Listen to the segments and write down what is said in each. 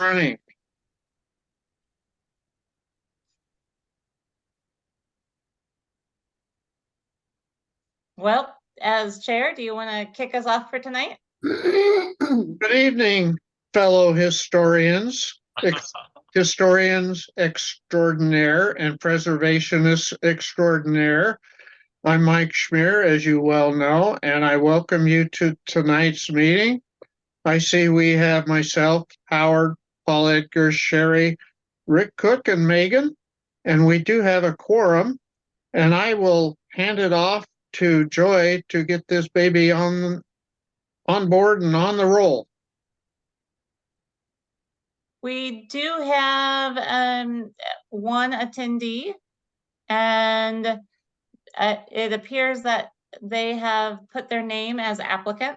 Morning. Well, as chair, do you want to kick us off for tonight? Good evening, fellow historians, historians extraordinaire and preservationists extraordinaire. I'm Mike Schmier, as you well know, and I welcome you to tonight's meeting. I see we have myself, Howard, Paul Edgar, Sherry, Rick Cook, and Megan, and we do have a quorum, and I will hand it off to Joy to get this baby on board and on the roll. We do have one attendee, and it appears that they have put their name as applicant.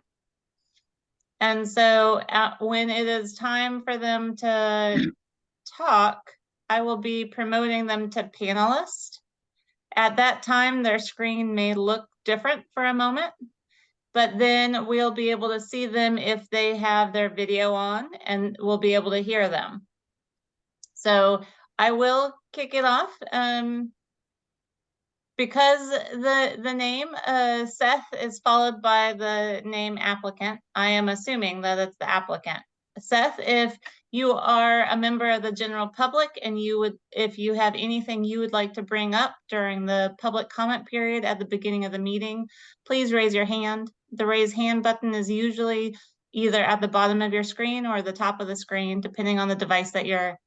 And so when it is time for them to talk, I will be promoting them to panelist. At that time, their screen may look different for a moment, but then we'll be able to see them if they have their video on, and we'll be able to hear them. So I will kick it off. Because the name Seth is followed by the name applicant, I am assuming that it's the applicant. Seth, if you are a member of the general public and if you have anything you would like to bring up during the public comment period at the beginning of the meeting, please raise your hand. The raise hand button is usually either at the bottom of your screen or the top of the screen, depending on the device that you're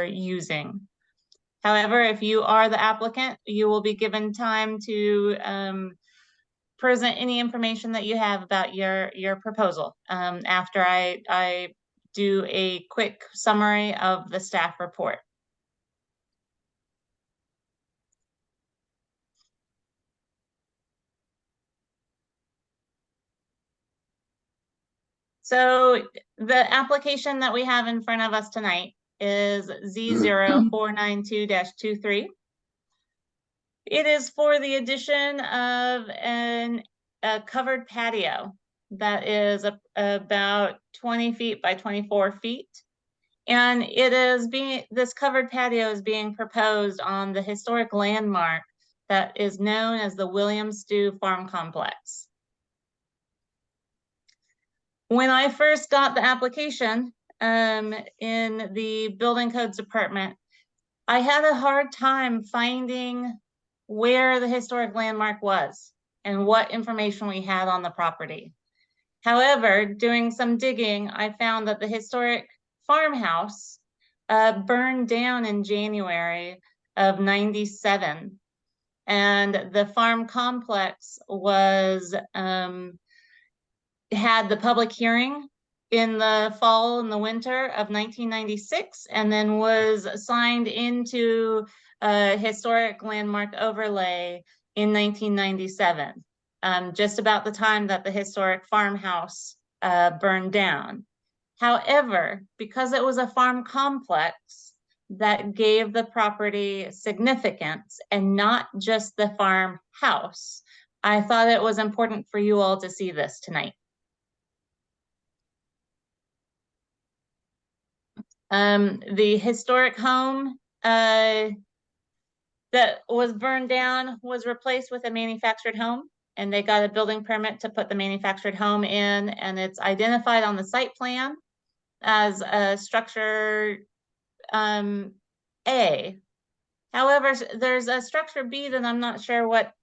using. However, if you are the applicant, you will be given time to present any information that you have about your proposal after I do a quick summary of the staff report. So the application that we have in front of us tonight is Z0492-23. It is for the addition of a covered patio that is about 20 feet by 24 feet. And this covered patio is being proposed on the historic landmark that is known as the William Stew Farm Complex. When I first got the application in the building codes department, I had a hard time finding where the historic landmark was and what information we had on the property. However, doing some digging, I found that the historic farmhouse burned down in January of '97. And the farm complex had the public hearing in the fall and the winter of 1996, and then was assigned into a historic landmark overlay in 1997, just about the time that the historic farmhouse burned down. However, because it was a farm complex, that gave the property significance and not just the farmhouse, I thought it was important for you all to see this tonight. The historic home that was burned down was replaced with a manufactured home, and they got a building permit to put the manufactured home in, and it's identified on the site plan as a structure A. However, there's a structure B that I'm not sure what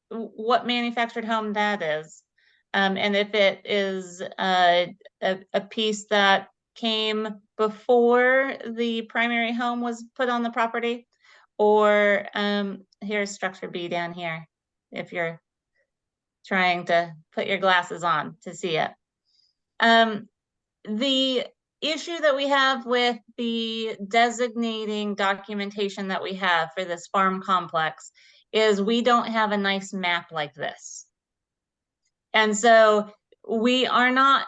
manufactured home that is, and if it is a piece that came before the primary home was put on the property, or here's structure B down here, if you're trying to put your glasses on to see it. The issue that we have with the designating documentation that we have for this farm complex is we don't have a nice map like this. And so I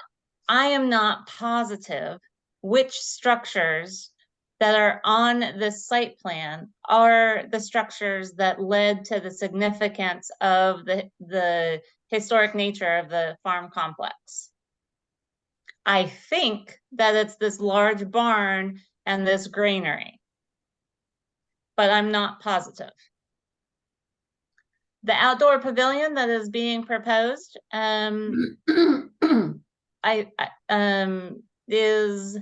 am not positive which structures that are on this site plan are the structures that led to the significance of the historic nature of the farm complex. I think that it's this large barn and this granary, but I'm not positive. The outdoor pavilion that is being proposed, is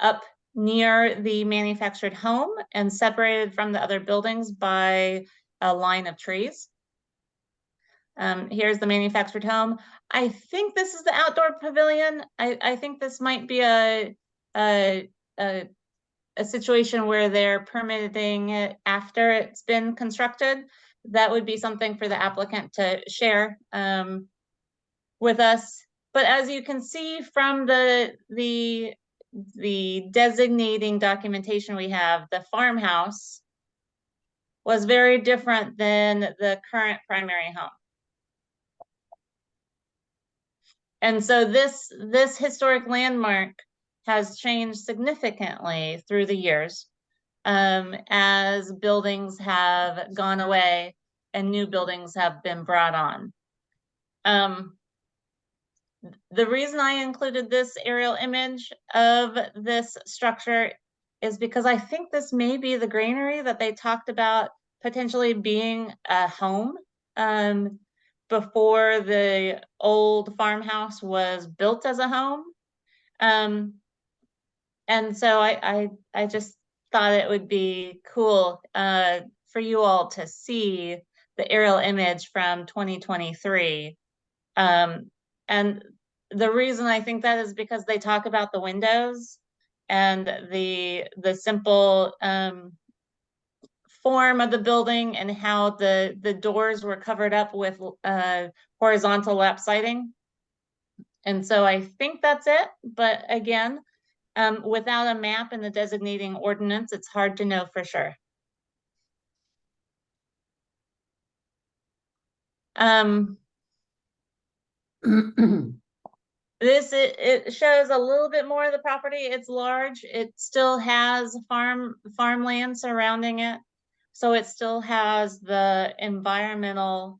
up near the manufactured home and separated from the other buildings by a line of trees. Here's the manufactured home. I think this is the outdoor pavilion. I think this might be a situation where they're permitting it after it's been constructed. That would be something for the applicant to share with us. But as you can see from the designating documentation we have, the farmhouse was very different than the current primary home. And so this historic landmark has changed significantly through the years as buildings have gone away and new buildings have been brought on. The reason I included this aerial image of this structure is because I think this may be the granary that they talked about potentially being a home before the old farmhouse was built as a home. And so I just thought it would be cool for you all to see the aerial image from 2023. And the reason I think that is because they talk about the windows and the simple form of the building and how the doors were covered up with horizontal lap siding. And so I think that's it. But again, without a map in the designating ordinance, it's hard to know for sure. It shows a little bit more of the property. It's large. It still has farmland surrounding it. So it still has the environmental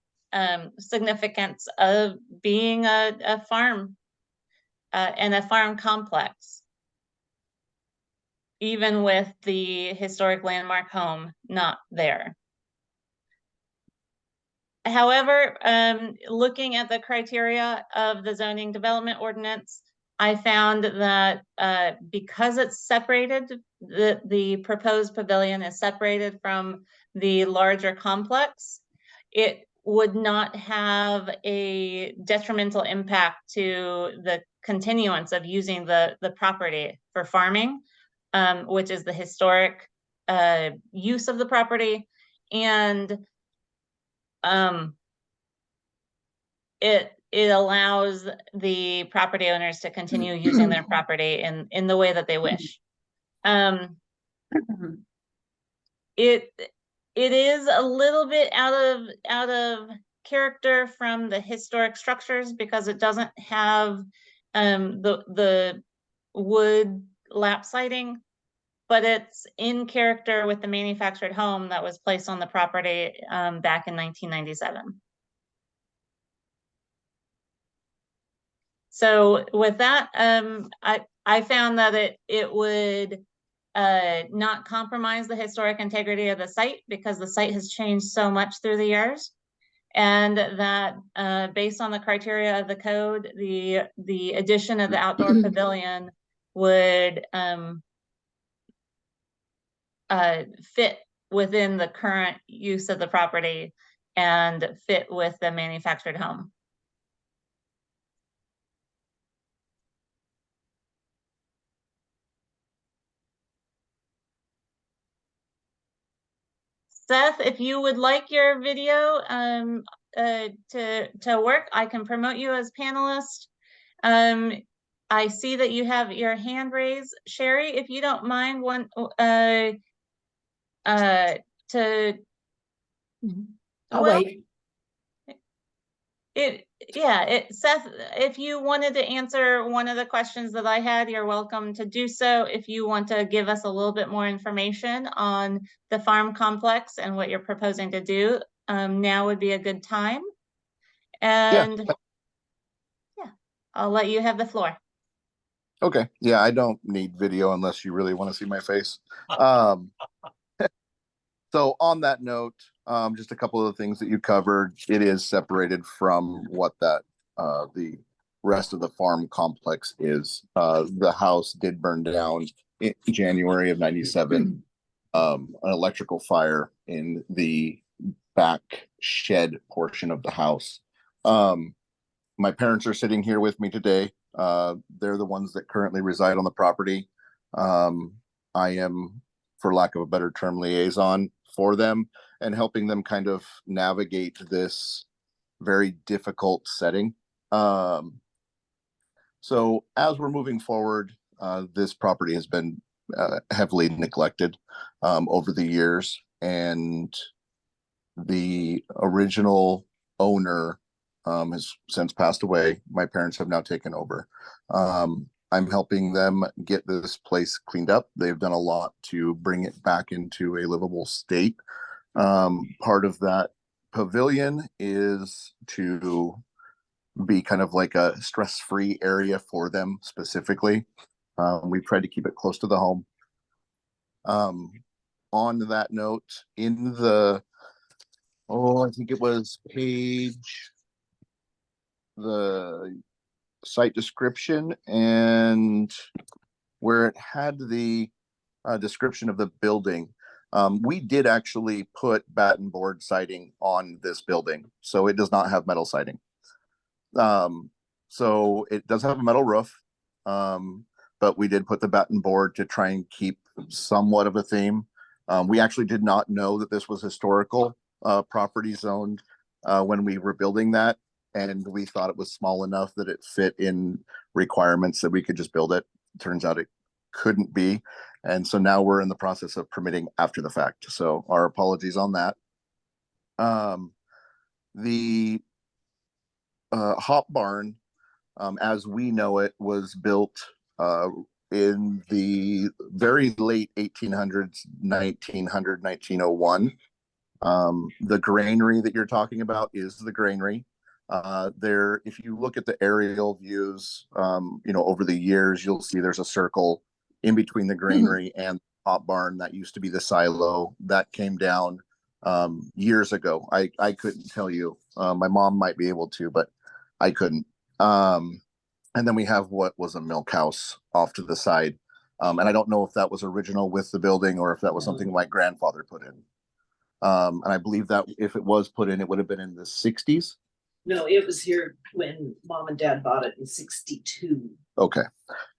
significance of being a farm and a farm complex, even with the historic landmark home not there. However, looking at the criteria of the zoning development ordinance, I found that because it's separated, the proposed pavilion is separated from the larger complex, it would not have a detrimental impact to the continuance of using the property for farming, which is the historic use of the property. And it allows the property owners to continue using their property in the way that they wish. It is a little bit out of character from the historic structures because it doesn't have the wood lap siding, but it's in character with the manufactured home that was placed on the property back in 1997. So with that, I found that it would not compromise the historic integrity of the site because the site has changed so much through the years, and that based on the criteria of the code, the addition of the outdoor pavilion would fit within the current use of the property and fit with the manufactured home. Seth, if you would like your video to work, I can promote you as panelist. I see that you have your hand raised. Sherry, if you don't mind to I'll wait. Seth, if you wanted to answer one of the questions that I had, you're welcome to do so. If you want to give us a little bit more information on the farm complex and what you're proposing to do, now would be a good time. And yeah, I'll let you have the floor. Okay. Yeah, I don't need video unless you really want to see my face. Um, so on that note, just a couple of the things that you covered. It is separated from what that the rest of the farm complex is. The house did burn down in January of '97. An electrical fire in the back shed portion of the house. My parents are sitting here with me today. They're the ones that currently reside on the property. I am, for lack of a better term, liaison for them and helping them kind of navigate this very difficult setting. So as we're moving forward, this property has been heavily neglected over the years, and the original owner has since passed away. My parents have now taken over. I'm helping them get this place cleaned up. They've done a lot to bring it back into a livable state. Part of that pavilion is to be kind of like a stress-free area for them specifically. We've tried to keep it close to the home. On that note, in the I think it was the site description, and where it had the description of the building, we did actually put batten board siding on this building, so it does not have metal siding. So it does have a metal roof, but we did put the batten board to try and keep somewhat of a theme. We actually did not know that this was historical property zoned when we were building that, and we thought it was small enough that it fit in requirements that we could just build it. Turns out it couldn't be, and so now we're in the process of permitting after the fact. So our apologies on that. The hop barn, as we know it, was built in the very late 1800s, 1901. The granary that you're talking about is the granary. There, if you look at the aerial views, over the years, you'll see there's a circle in between the granary and hop barn. That used to be the silo that came down years ago. I couldn't tell you. My mom might be able to, but I couldn't. And then we have what was a milk house off to the side. And I don't know if that was original with the building or if that was something my grandfather put in. And I believe that if it was put in, it would have been in the 60s. No, it was here when mom and dad bought it in '62. Okay.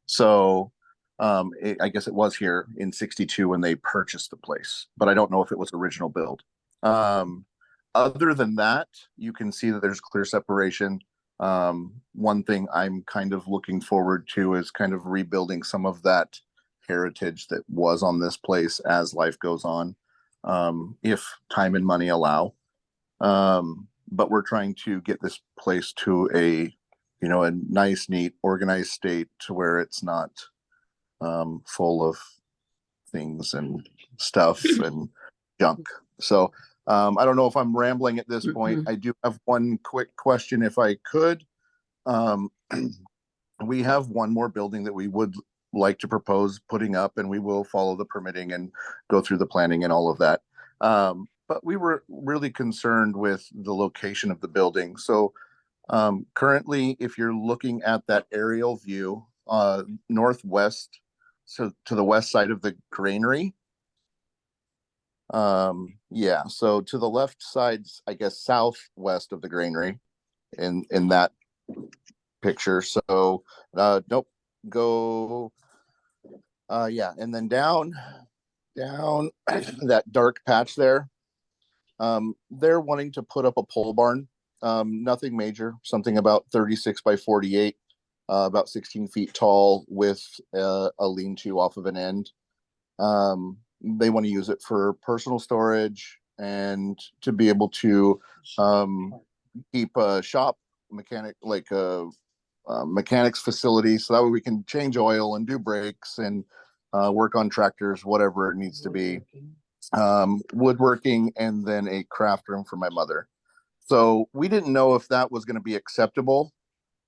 So I guess it was here in 62 when they purchased the place, but I don't know if it was original build. Other than that, you can see that there's clear separation. One thing I'm kind of looking forward to is kind of rebuilding some of that heritage that was on this place as life goes on, if time and money allow. But we're trying to get this place to a nice, neat, organized state to where it's not full of things and stuff and junk. So I don't know if I'm rambling at this point. I do have one quick question, if I could. We have one more building that we would like to propose putting up, and we will follow the permitting and go through the planning and all of that. But we were really concerned with the location of the building. So currently, if you're looking at that aerial view, northwest, so to the west side of the granary, yeah, so to the left side, I guess southwest of the granary in that picture. So nope, go yeah, and then down that dark patch there. They're wanting to put up a pole barn. Nothing major, something about 36 by 48, about 16 feet tall, with a lean-to off of an end. They want to use it for personal storage and to be able to keep a shop mechanics facility, so that way we can change oil and do brakes and work on tractors, whatever it needs to be. Woodworking, and then a craft room for my mother. So we didn't know if that was going to be acceptable.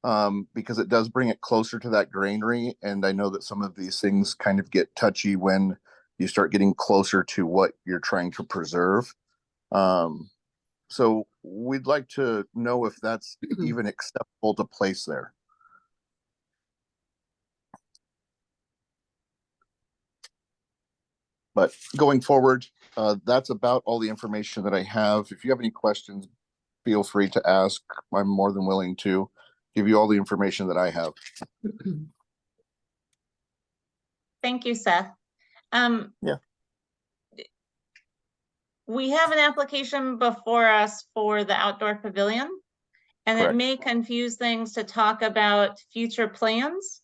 because it does bring it closer to that granary. And I know that some of these things kind of get touchy when you start getting closer to what you're trying to preserve. So we'd like to know if that's even acceptable to place there. But going forward, that's about all the information that I have. If you have any questions, feel free to ask. I'm more than willing to give you all the information that I have. Thank you, Seth. Yeah. We have an application before us for the outdoor pavilion, and it Correct. may confuse things to talk about future plans.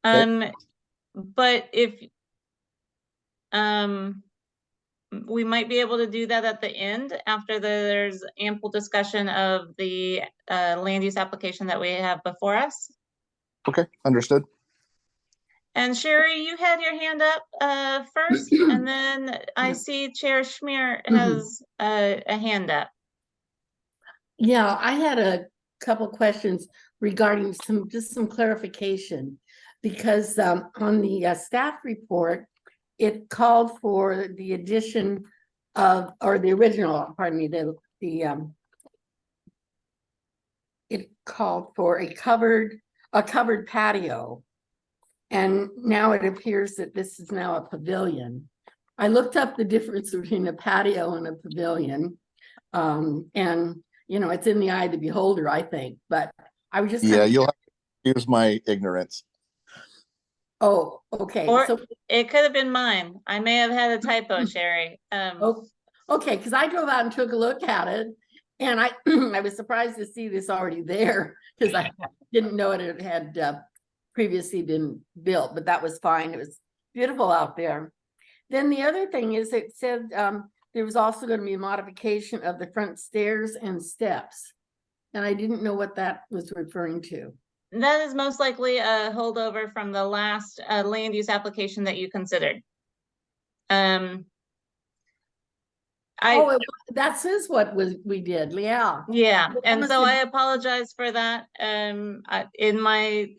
Okay. But if we might be able to do that at the end after there's ample discussion of the land use application that we have before us. Okay, understood. And Sherry, you had your hand up first, and then I see Chair Schmier has a hand up. Yeah, I had a couple questions regarding some clarification, because on the staff report, it called for the addition of, or the original, pardon me, it called for a covered patio. And now it appears that this is now a pavilion. I looked up the difference between a patio and a pavilion. And you know, it's in the eye of the beholder, I think, but I was just. Yeah, you'll have to excuse my ignorance. Oh, okay. Or So it could have been mine. I may have had a typo, Sherry. okay, because I drove out and took a look at it, and I I was surprised to see this already there, because I didn't know it had previously been built, but that was fine. It was beautiful out there. Then the other thing is, it said there was also going to be a modification of the front stairs and steps, and I didn't know what that was referring to. That is most likely a holdover from the last land use application that you considered. That is what we did, yeah. Yeah, and so I apologize for that. In my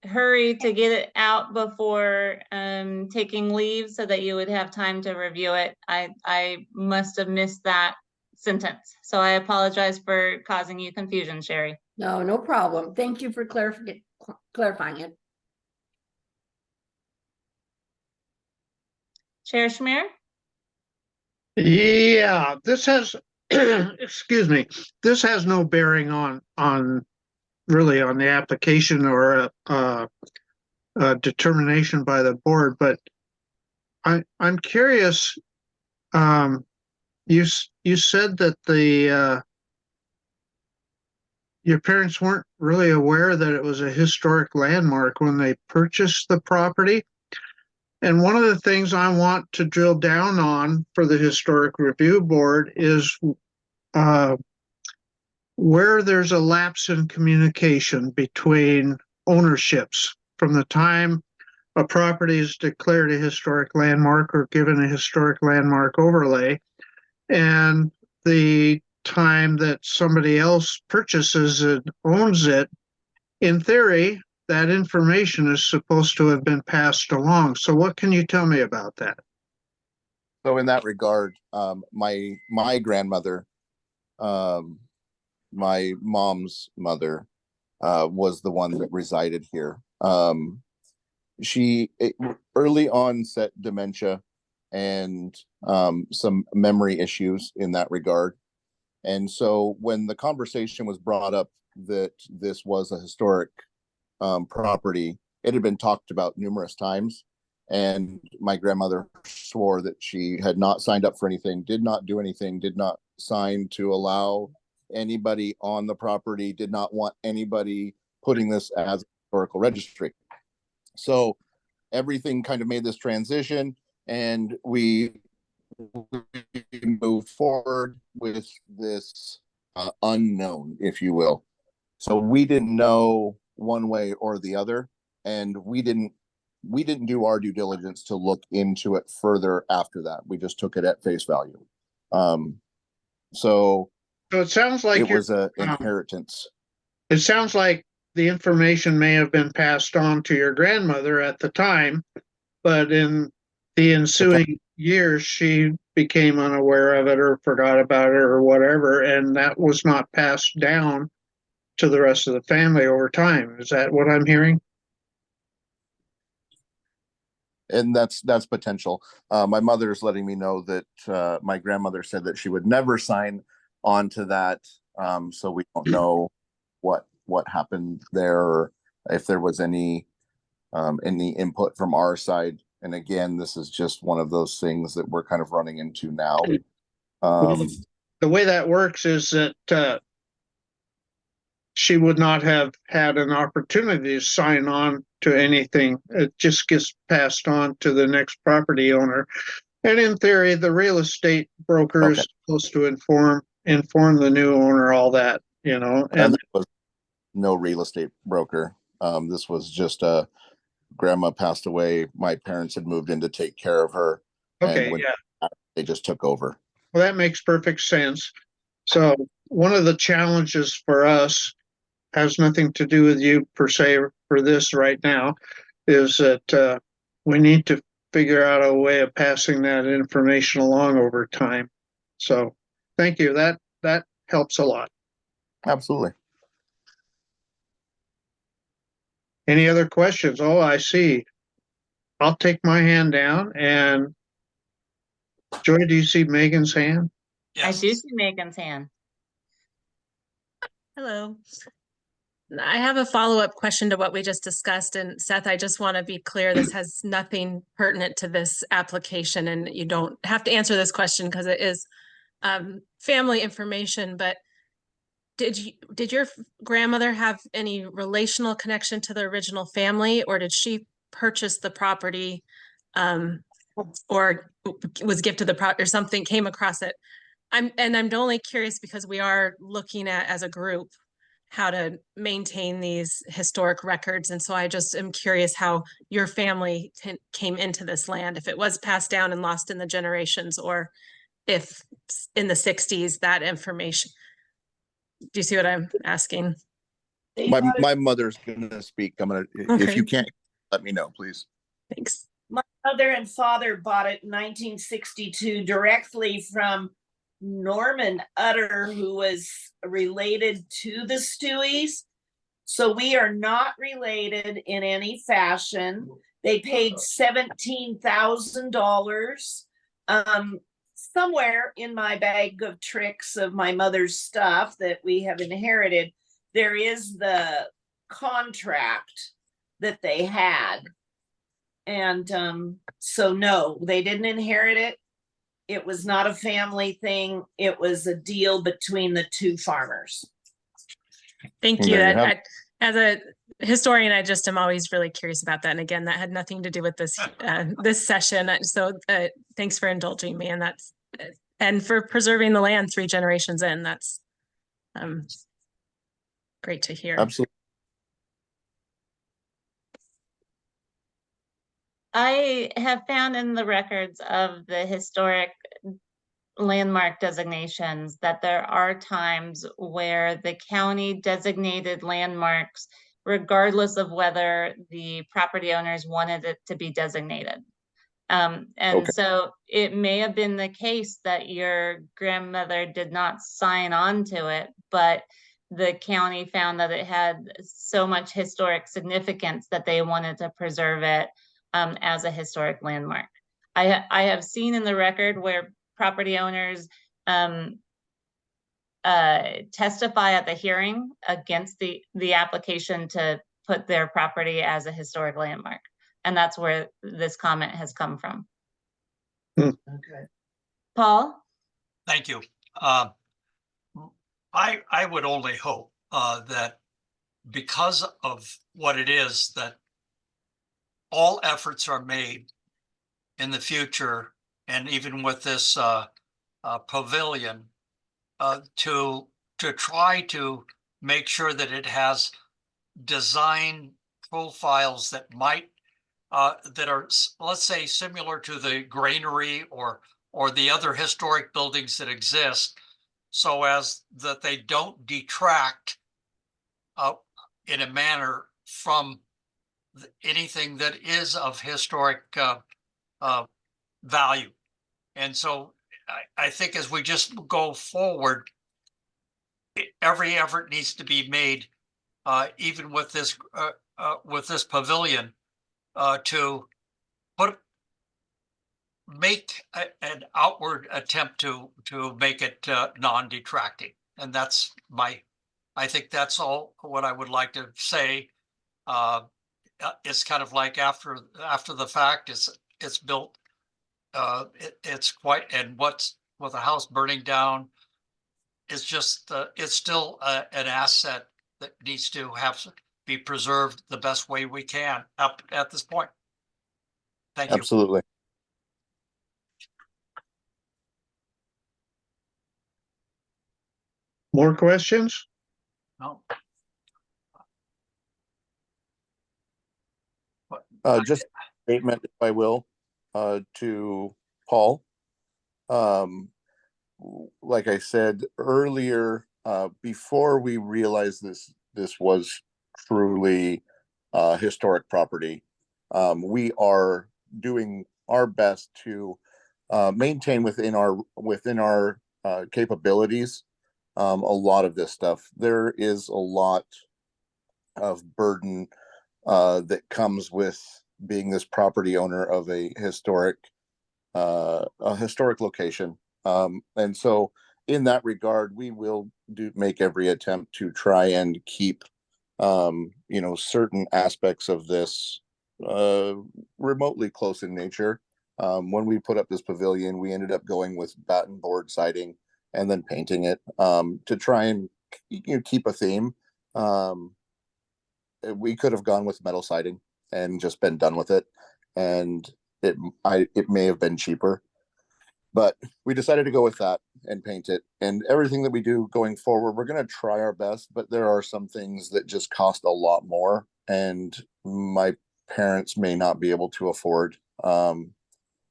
hurry to get it out before taking leave so that you would have time to review it, I must have missed that sentence. So I apologize for causing you confusion, Sherry. No problem. Thank you for clarifying it. Chair Schmier? Yeah, this has, excuse me, this has no bearing on really on the application or a determination by the board, but I'm curious. You said that your parents weren't really aware that it was a historic landmark when they purchased the property. And one of the things I want to drill down on for the Historic Review Board is where there's a lapse in communication between ownerships from the time a property is declared a historic landmark or given a historic landmark overlay and the time that somebody else purchases and owns it. In theory, that information is supposed to have been passed along. So what can you tell me about that? So in that regard, my grandmother, my mom's mother, was the one that resided here. She early onset dementia and some memory issues in that regard. And so when the conversation was brought up that this was a historic property, it had been talked about numerous times. And my grandmother swore that she had not signed up for anything, did not do anything, did not sign to allow anybody on the property, did not want anybody putting this as a historical registry. So everything kind of made this transition, and we moved forward with this unknown, if you will. So we didn't know one way or the other, and we didn't do our due diligence to look into it further after that. We just took it at face value. So it sounds like it was an inheritance. It sounds like the information may have been passed on to your grandmother at the time, but in the ensuing years, she became unaware of it or forgot about it or whatever, and that was not passed down to the rest of the family over time. Is that what I'm hearing? And that's potential. My mother's letting me know that my grandmother said that she would never sign on to that. So we don't know what happened there, or if there was any input from our side. And again, this is just one of those things that we're kind of running into now. The way that works is that she would not have had an opportunity to sign on to anything. It just gets passed on to the next property owner. And in theory, the real estate broker is supposed to inform the new owner all that, you know. And there was no real estate broker. This was just grandma passed away. My parents had moved in to take care of her. Okay, and when they just took over. Well, that makes perfect sense. So one of the challenges for us has nothing to do with you per se for this right now, is that we need to figure out a way of passing that information along over time. So thank you. That helps a lot. Absolutely. Any other questions? Oh, I see. I'll take my hand down, and Joy, do you see Megan's hand? I do see Megan's hand. Hello. I have a follow-up question to what we just discussed. And Seth, I just want to be clear, this has nothing pertinent to this application, and you don't have to answer this question because it is family information. But did your grandmother have any relational connection to the original family, or did she purchase the property or was gifted the property or something, came across it? I'm only curious because we are looking at, as a group, how to maintain these historic records. And so I just am curious how your family came into this land, if it was passed down and lost in the generations, or if in the 60s that information. Do you see what I'm asking? My mother's gonna speak. I'm gonna, if you can't, let me know, please. Thanks. My mother and father bought it in 1962 directly from Norman Utter, who was related to the Stewies. So we are not related in any fashion. They paid $17,000. Somewhere in my bag of tricks of my mother's stuff that we have inherited, there is the contract that they had. And so no, they didn't inherit it. It was not a family thing. It was a deal between the two farmers. Thank you. As a historian, I just am always really curious about that. And again, that had nothing to do with this this session. So thanks for indulging me, and that's and for preserving the land 3 generations in. That's great to hear. Absolutely. I have found in the records of the historic landmark designations that there are times where the county designated landmarks regardless of whether the property owners wanted it to be designated. So it may have been the case that your grandmother did not sign on to it, but the county found that it had so much historic significance that they wanted to preserve it as a historic landmark. I have seen in the record where property owners testify at the hearing against the application to put their property as a historic landmark. And that's where this comment has come from. Okay. Paul? Thank you. I would only hope that because of what it is, that all efforts are made in the future, and even with this pavilion, to try to make sure that it has design profiles that might that are, let's say, similar to the granary or the other historic buildings that exist, so as that they don't detract in a manner from anything that is of historic value. And so I think as we just go forward, every effort needs to be made, even with this pavilion, to make an outward attempt to make it non-detracting. And that's I think that's all what I would like to say. It's kind of like after the fact, it's built. It's quite, and what's with the house burning down, it's just it's still an asset that needs to be preserved the best way we can up at this point. Thank you. Absolutely. More questions? No. Just a statement, if I will, to Paul. Like I said earlier, before we realized this was truly historic property, we are doing our best to maintain within our capabilities a lot of this stuff. There is a lot of burden that comes with being this property owner of a historic location. And so in that regard, we will make every attempt to try and keep, certain aspects of this remotely close in nature. When we put up this pavilion, we ended up going with batten board siding and then painting it to try and keep a theme. We could have gone with metal siding and just been done with it, and it may have been cheaper, but we decided to go with that and paint it. And everything that we do going forward, we're going to try our best, but there are some things that just cost a lot more, and my parents may not be able to afford.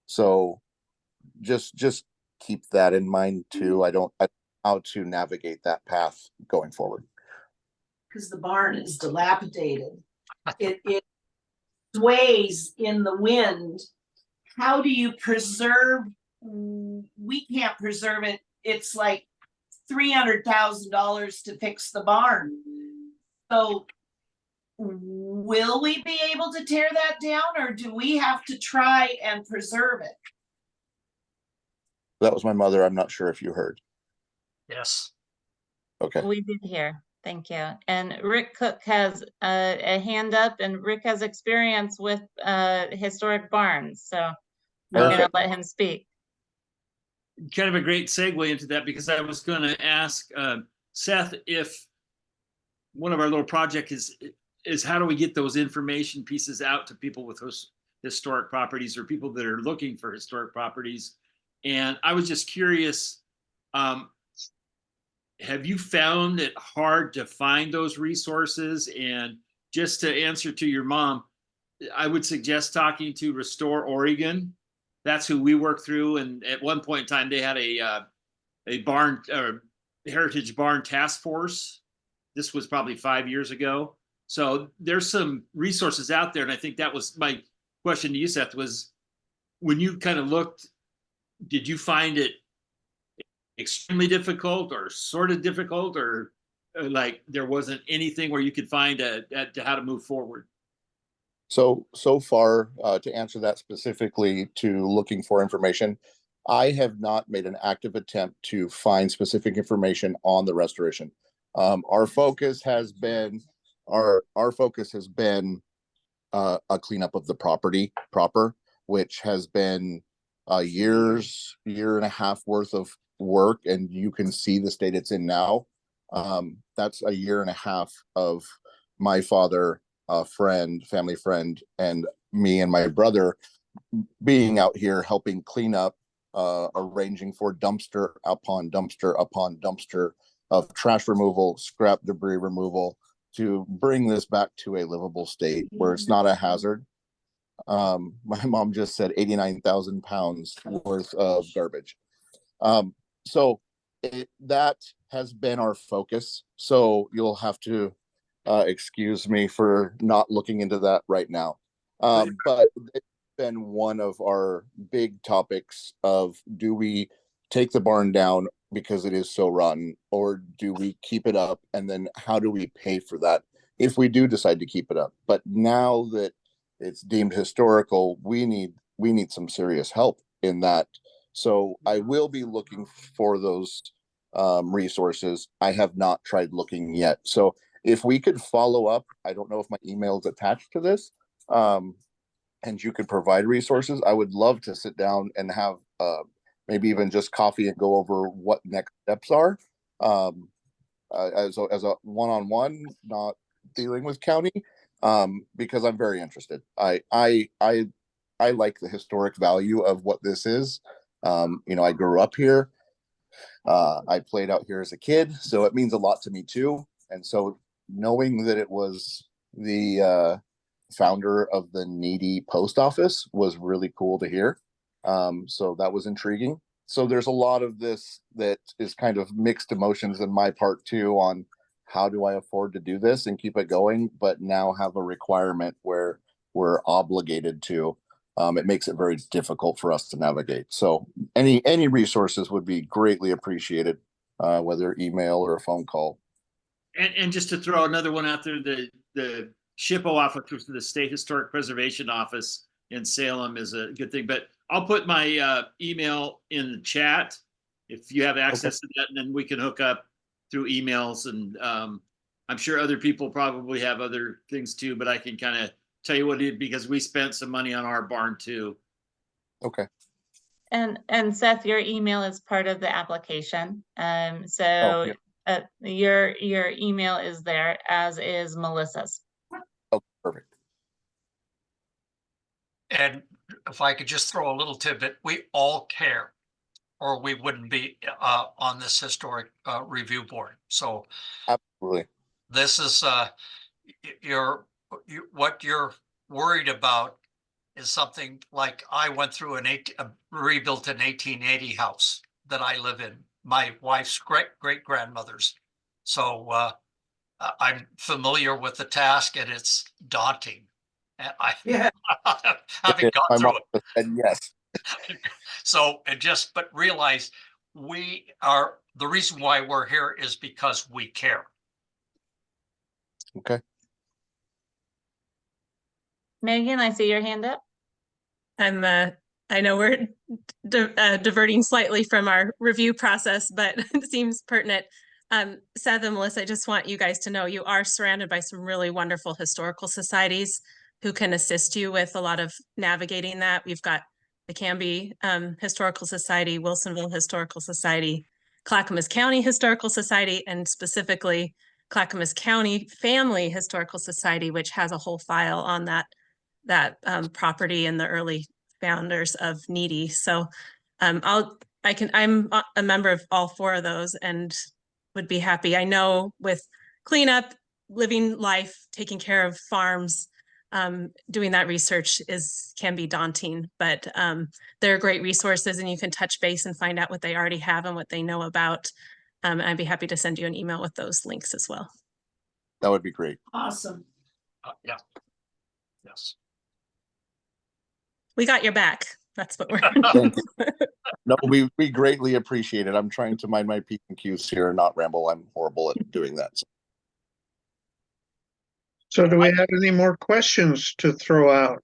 So just keep that in mind too. I don't know how to navigate that path going forward. Because the barn is dilapidated. It sways in the wind. How do you preserve? We can't preserve it. It's like $300,000 to fix the barn. So will we be able to tear that down, or do we have to try and preserve it? That was my mother. I'm not sure if you heard. Yes. Okay. We did hear. Thank you. And Rick Cook has a hand up, and Rick has experience with historic barns. So I'm going to let him speak. Kind of a great segue into that, because I was going to ask Seth if one of our little projects is how do we get those information pieces out to people with historic properties or people that are looking for historic properties. And I was just curious, have you found it hard to find those resources? And just to answer to your mom, I would suggest talking to Restore Oregon. That's who we work through. And at one point in time, they had a barn or heritage barn task force. This was probably 5 years ago. So there's some resources out there. And I think that was my question to you, Seth, was when you kind of looked, did you find it extremely difficult or sort of difficult, or like there wasn't anything where you could find how to move forward? So far, to answer that specifically, to looking for information, I have not made an active attempt to find specific information on the restoration. Our focus has been a cleanup of the property proper, which has been a year and a half worth of work, and you can see the state it's in now. That's a year and a half of my father, family friend, and me and my brother being out here helping clean up, arranging for dumpster upon dumpster upon dumpster of trash removal, scrap debris removal, to bring this back to a livable state where it's not a hazard. My mom just said 89,000 pounds worth of garbage. So that has been our focus. So you'll have to excuse me for not looking into that right now. But it's been one of our big topics of, do we take the barn down because it is so rotten, or do we keep it up, and then how do we pay for that if we do decide to keep it up? But now that it's deemed historical, we need some serious help in that. So I will be looking for those resources. I have not tried looking yet. So if we could follow up, I don't know if my email is attached to this, and you could provide resources, I would love to sit down and have maybe even just coffee and go over what next steps are, as a one-on-one, not dealing with county, because I'm very interested. I like the historic value of what this is. I grew up here. I played out here as a kid, so it means a lot to me too. And so knowing that it was the founder of the Needy post office was really cool to hear. So that was intriguing. So there's a lot of this that is kind of mixed emotions in my part too, on how do I afford to do this and keep it going, but now have a requirement where we're obligated to. It makes it very difficult for us to navigate. So any resources would be greatly appreciated, whether email or a phone call. And just to throw another one out there, the SHPO office, which is the State Historic Preservation Office in Salem, is a good thing. But I'll put my email in the chat if you have access to that, and then we can hook up through emails. And I'm sure other people probably have other things too, but I can kind of tell you what it is, because we spent some money on our barn too. Okay. And Seth, your email is part of the application. Yeah. Your email is there, as is Melissa's. Oh, perfect. And if I could just throw a little tidbit, we all care, or we wouldn't be on this historic review board. So Absolutely. this is what you're worried about is something like I went through rebuilt an 1880 house that I live in, my wife's great grandmother's. So I'm familiar with the task, and it's daunting. And having gone My through mom said yes. it. So but realize the reason why we're here is because we care. Okay. Megan, I see your hand up. I know we're diverting slightly from our review process, but it seems pertinent. Seth and Melissa, I just want you guys to know you are surrounded by some really wonderful historical societies who can assist you with a lot of navigating that. We've got the Canby Historical Society, Wilsonville Historical Society, Clackamas County Historical Society, and specifically Clackamas County Family Historical Society, which has a whole file on that property and the early founders of Needy. So I'm a member of all four of those and would be happy. I know with cleanup, living life, taking care of farms, doing that research can be daunting, but they're great resources, and you can touch base and find out what they already have and what they know about. I'd be happy to send you an email with those links as well. That would be great. Awesome. Yeah. Yes. We got your back. That's what we're Thank you. No, we greatly appreciate it. I'm trying to mind my P's and Q's here and not ramble. I'm horrible at doing that. So do we have any more questions to throw out?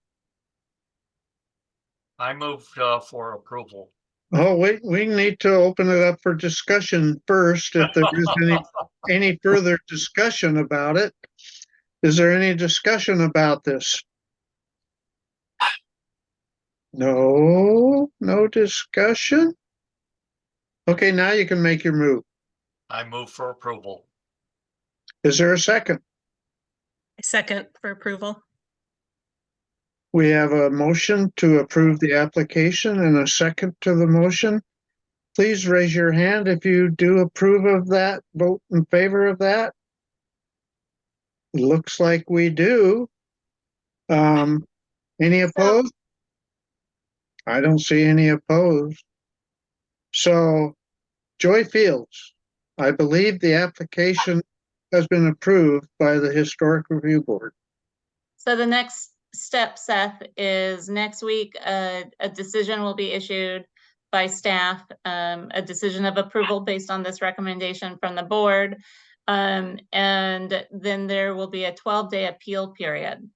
I moved for approval. Oh, we need to open it up for discussion first. If there is any further discussion about it. Is there any discussion about this? No discussion. Okay, now you can make your move. I move for approval. Is there a second? second for approval. We have a motion to approve the application and a second to the motion. Please raise your hand if you do approve of that, vote in favor of that. Looks like we do. Any opposed? I don't see any opposed. So, Joy Fields, I believe the application has been approved by the Historic Review Board. So the next step, Seth, is next week, a decision will be issued by staff, a decision of approval based on this recommendation from the board. And then there will be a 12-day appeal period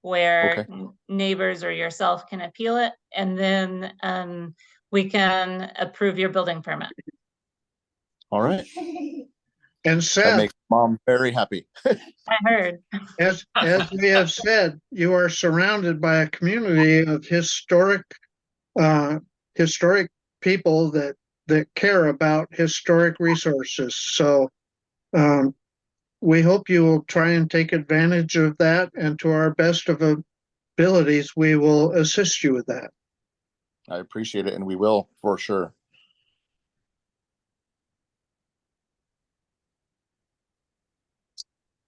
where neighbors or yourself can appeal it, and then we can approve your building permit. All right. And That Seth, makes mom very happy. I heard. as we have said, you are surrounded by a community of historic people that care about historic resources. So we hope you will try and take advantage of that, and to our best of abilities, we will assist you with that. I appreciate it, and we will for sure.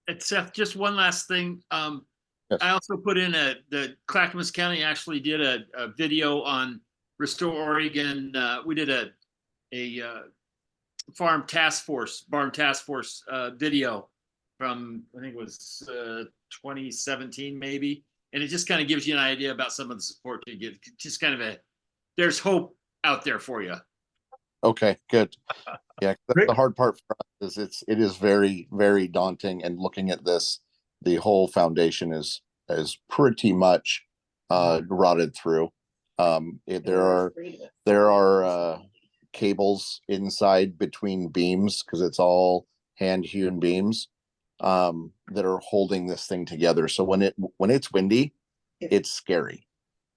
And Seth, just one last thing. Yes. I also put in the Clackamas County actually did a video on Restore Oregon. We did a barn task force video from, I think it was 2017 maybe. And it just kind of gives you an idea about some of the support you get. Just kind of there's hope out there for you. Okay, good. Yeah, Rick? the hard part for us is it is very, very daunting, and looking at this, the whole foundation is pretty much rotted through. There are cables inside between beams, because it's all hand hewn beams, that are holding this thing together. So when it's windy, it's scary.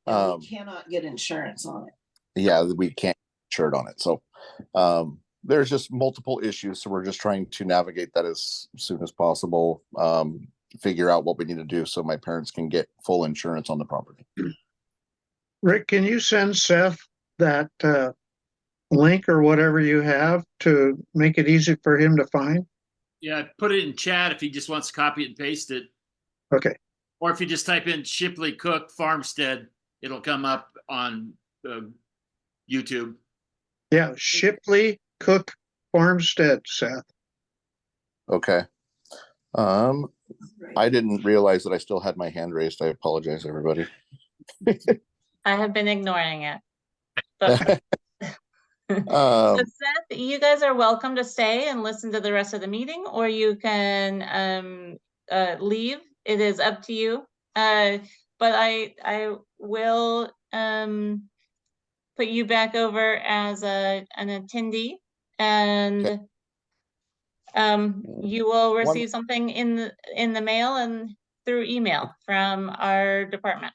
And we cannot get insurance on it. Yeah, we can't insure on it. So there's just multiple issues. So we're just trying to navigate that as soon as possible. Figure out what we need to do so my parents can get full insurance on the property. Rick, can you send Seth that link or whatever you have to make it easy for him to find? Yeah, I put it in chat if he just wants to copy it and paste it. Okay. Or if you just type in Shipley Cook Farmstead, it'll come up on YouTube. Yeah, Shipley Cook Farmstead, Seth. Okay. I didn't realize that I still had my hand raised. I apologize, everybody. I have been ignoring it. But so Seth, you guys are welcome to stay and listen to the rest of the meeting, or you can leave. It is up to you. But I will put you back over as an attendee, and you will receive something in the mail and through email from our department.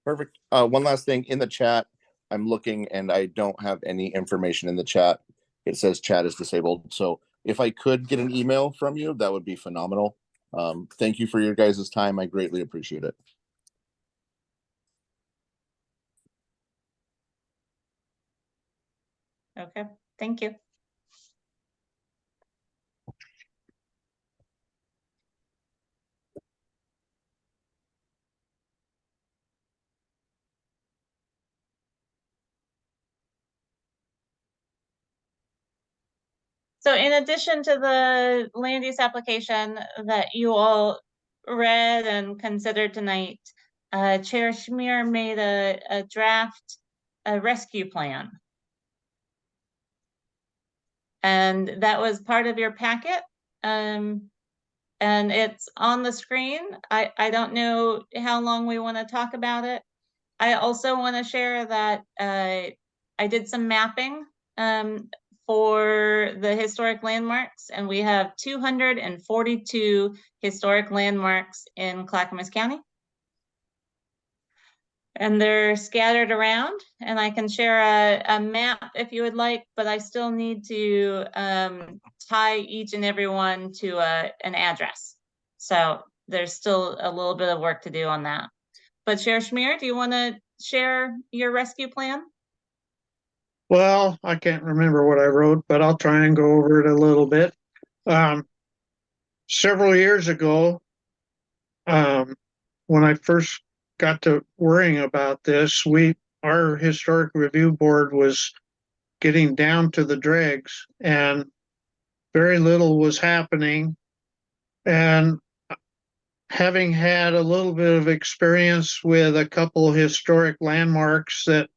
Perfect. One last thing in the chat. I'm looking and I don't have any information in the chat. It says chat is disabled. So if I could get an email from you, that would be phenomenal. Thank you for your guys' time. I greatly appreciate it. Okay, thank you. So in addition to the land use application that you all read and considered tonight, Chair Schmier made a draft rescue plan. And that was part of your packet. And it's on the screen. I don't know how long we want to talk about it. I also want to share that I did some mapping for the historic landmarks, and we have 242 historic landmarks in Clackamas County. And they're scattered around, and I can share a map if you would like, but I still need to tie each and every one to an address. So there's still a little bit of work to do on that. But Chair Schmier, do you want to share your rescue plan? Well, I can't remember what I wrote, but I'll try and go over it a little bit. Several years ago, when I first got to worrying about this, our historic review board was getting down to the dregs, and very little was happening. And having had a little bit of experience with a couple of historic landmarks that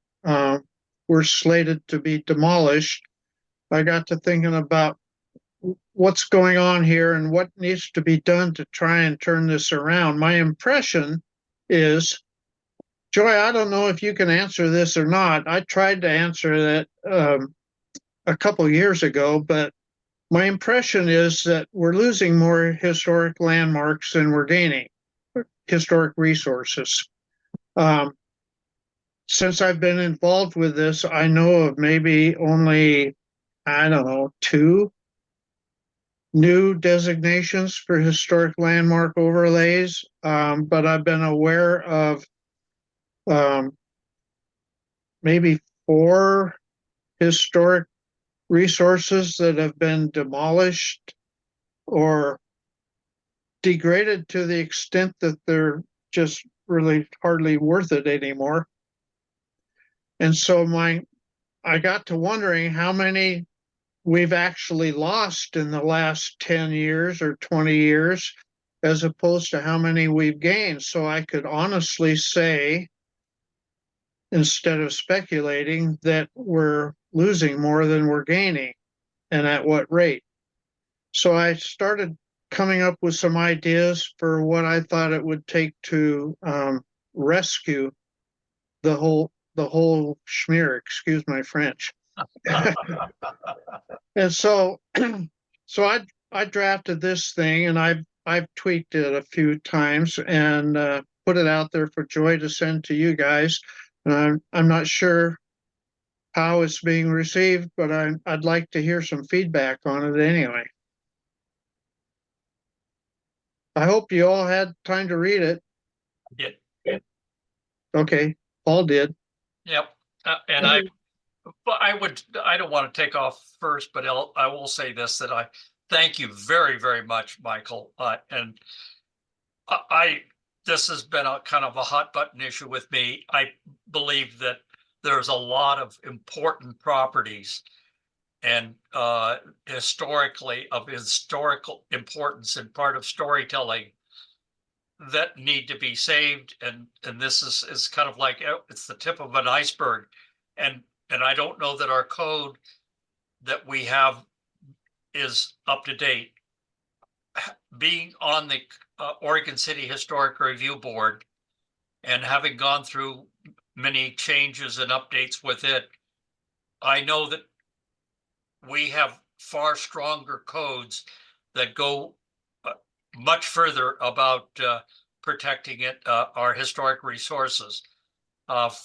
were slated to be demolished, I got to thinking about what's going on here and what needs to be done to try and turn this around. My impression is, Joy, I don't know if you can answer this or not. I tried to answer that a couple years ago, but my impression is that we're losing more historic landmarks than we're gaining historic resources. Since I've been involved with this, I know of maybe only, I don't know, 2 new designations for historic landmark overlays, but I've been aware of maybe 4 historic resources that have been demolished or degraded to the extent that they're just really hardly worth it anymore. And so I got to wondering how many we've actually lost in the last 10 years or 20 years, as opposed to how many we've gained. So I could honestly say, instead of speculating, that we're losing more than we're gaining and at what rate. So I started coming up with some ideas for what I thought it would take to rescue the whole schmear, excuse my French. And so I drafted this thing, and I've tweaked it a few times and put it out there for Joy to send to you guys. And I'm not sure how it's being received, but I'd like to hear some feedback on it anyway. I hope you all had time to read it. Yeah. Okay, Paul did. Yep. And I don't want to take off first, but I will say this, that I thank you very, very much, Michael. And this has been a kind of a hot button issue with me. I believe that there's a lot of important properties and historically of historical importance and part of storytelling that need to be saved. And this is kind of like, it's the tip of an iceberg. And I don't know that our code that we have is up to date. Being on the Oregon City Historic Review Board and having gone through many changes and updates with it, I know that we have far stronger codes that go much further about protecting it, our historic resources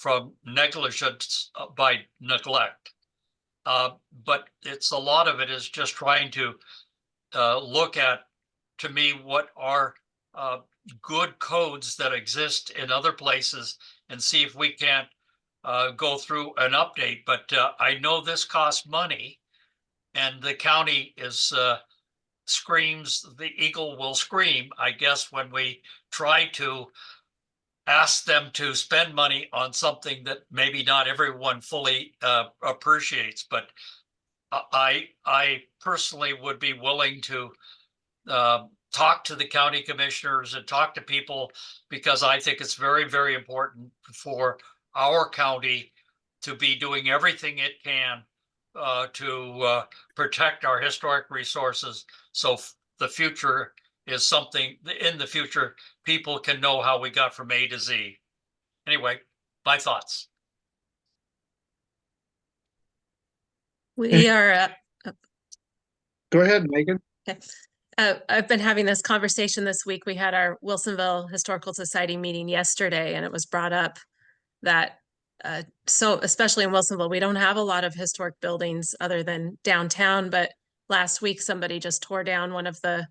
from negligence by neglect. But it's a lot of it is just trying to look at, to me, what are good codes that exist in other places and see if we can't go through an update. But I know this costs money, and the county is screams, the eagle will scream, I guess, when we try to ask them to spend money on something that maybe not everyone fully appreciates. But I personally would be willing to talk to the county commissioners and talk to people, because I think it's very, very important for our county to be doing everything it can to protect our historic resources. So the future is something, in the future, people can know how we got from A to Z. Anyway, my thoughts. We are, Go ahead, Megan. okay. I've been having this conversation this week. We had our Wilsonville Historical Society meeting yesterday, and it was brought up that so especially in Wilsonville, we don't have a lot of historic buildings other than downtown. But last week, somebody just tore down one of the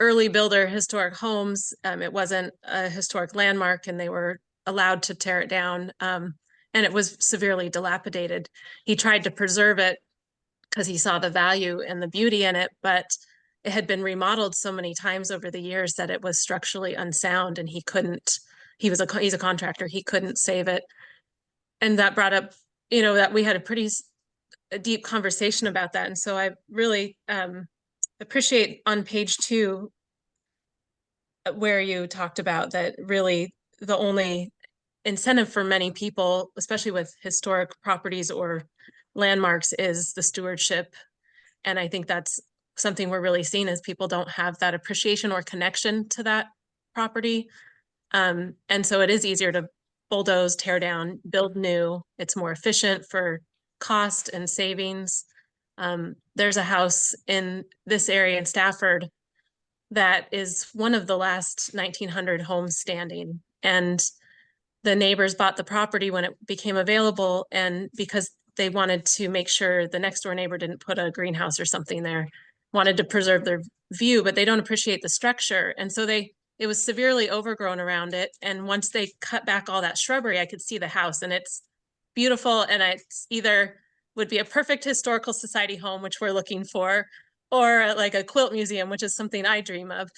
early builder historic homes. It wasn't a historic landmark, and they were allowed to tear it down. And it was severely dilapidated. He tried to preserve it because he saw the value and the beauty in it, but it had been remodeled so many times over the years that it was structurally unsound, and he couldn't, he's a contractor, he couldn't save it. And that brought up, that we had a deep conversation about that. And so I really appreciate on page 2, where you talked about that really the only incentive for many people, especially with historic properties or landmarks, is the stewardship. And I think that's something we're really seeing is people don't have that appreciation or connection to that property. And so it is easier to bulldoze, tear down, build new. It's more efficient for cost and savings. There's a house in this area in Stafford that is one of the last 1900 homes standing. And the neighbors bought the property when it became available, and because they wanted to make sure the next door neighbor didn't put a greenhouse or something there, wanted to preserve their view, but they don't appreciate the structure. And so it was severely overgrown around it. And once they cut back all that shrubbery, I could see the house, and it's beautiful. And it's either would be a perfect historical society home, which we're looking for, or like a quilt museum, which is something I dream of.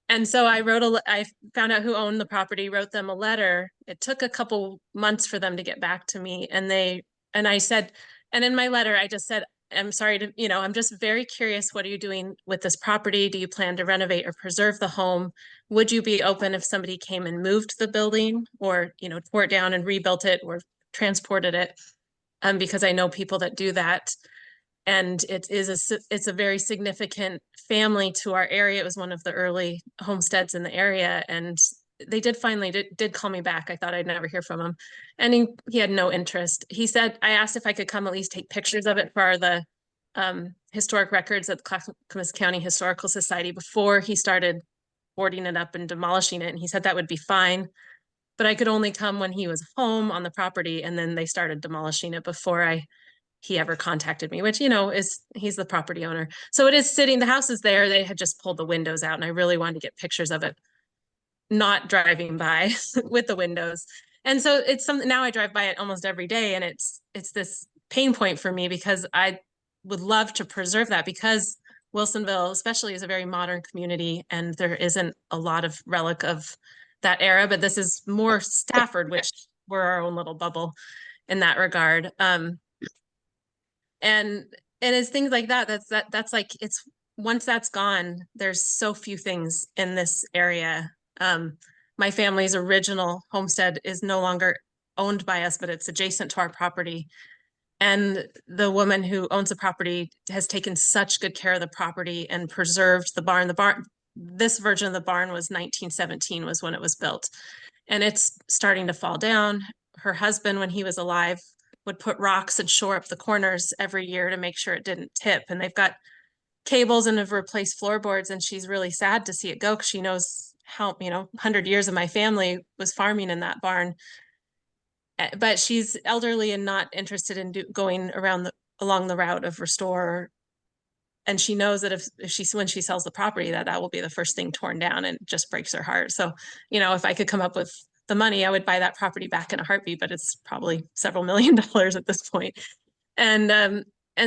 And so I found out who owned the property, wrote them a letter. It took a couple months for them to get back to me. And I said, and in my letter, I just said, I'm sorry to, I'm just very curious. What are you doing with this property? Do you plan to renovate or preserve the home? Would you be open if somebody came and moved the building, or, tore it down and rebuilt it or transported it? Because I know people that do that. And it's a very significant family to our area. It was one of the early homesteads in the area, and they did finally did call me back. I thought I'd never hear from him, and he had no interest. He said, I asked if I could come at least take pictures of it for the historic records at the Clackamas County Historical Society before he started boarding it up and demolishing it, and he said that would be fine, but I could only come when he was home on the property, and then they started demolishing it before he ever contacted me, which, he's the property owner. So it is sitting, the house is there. They had just pulled the windows out, and I really wanted to get pictures of it, not driving by with the windows. And so it's something, now I drive by it almost every day, and it's this pain point for me, because I would love to preserve that, because Wilsonville especially is a very modern community, and there isn't a lot of relic of that era, but this is more Stafford, which we're our own little bubble in that regard. And it's things like that. That's like, it's once that's gone, there's so few things in this area. My family's original homestead is no longer owned by us, but it's adjacent to our property. And the woman who owns the property has taken such good care of the property and preserved the barn. This version of the barn was 1917 was when it was built, and it's starting to fall down. Her husband, when he was alive, would put rocks and shore up the corners every year to make sure it didn't tip. And they've got cables and have replaced floorboards, and she's really sad to see it go, because she knows how, 100 years of my family was farming in that barn. But she's elderly and not interested in going along the route of restore. And she knows that when she sells the property, that will be the first thing torn down, and it just breaks her heart. So, if I could come up with the money, I would buy that property back in a heartbeat, but it's probably several $1,000,000 at this point. And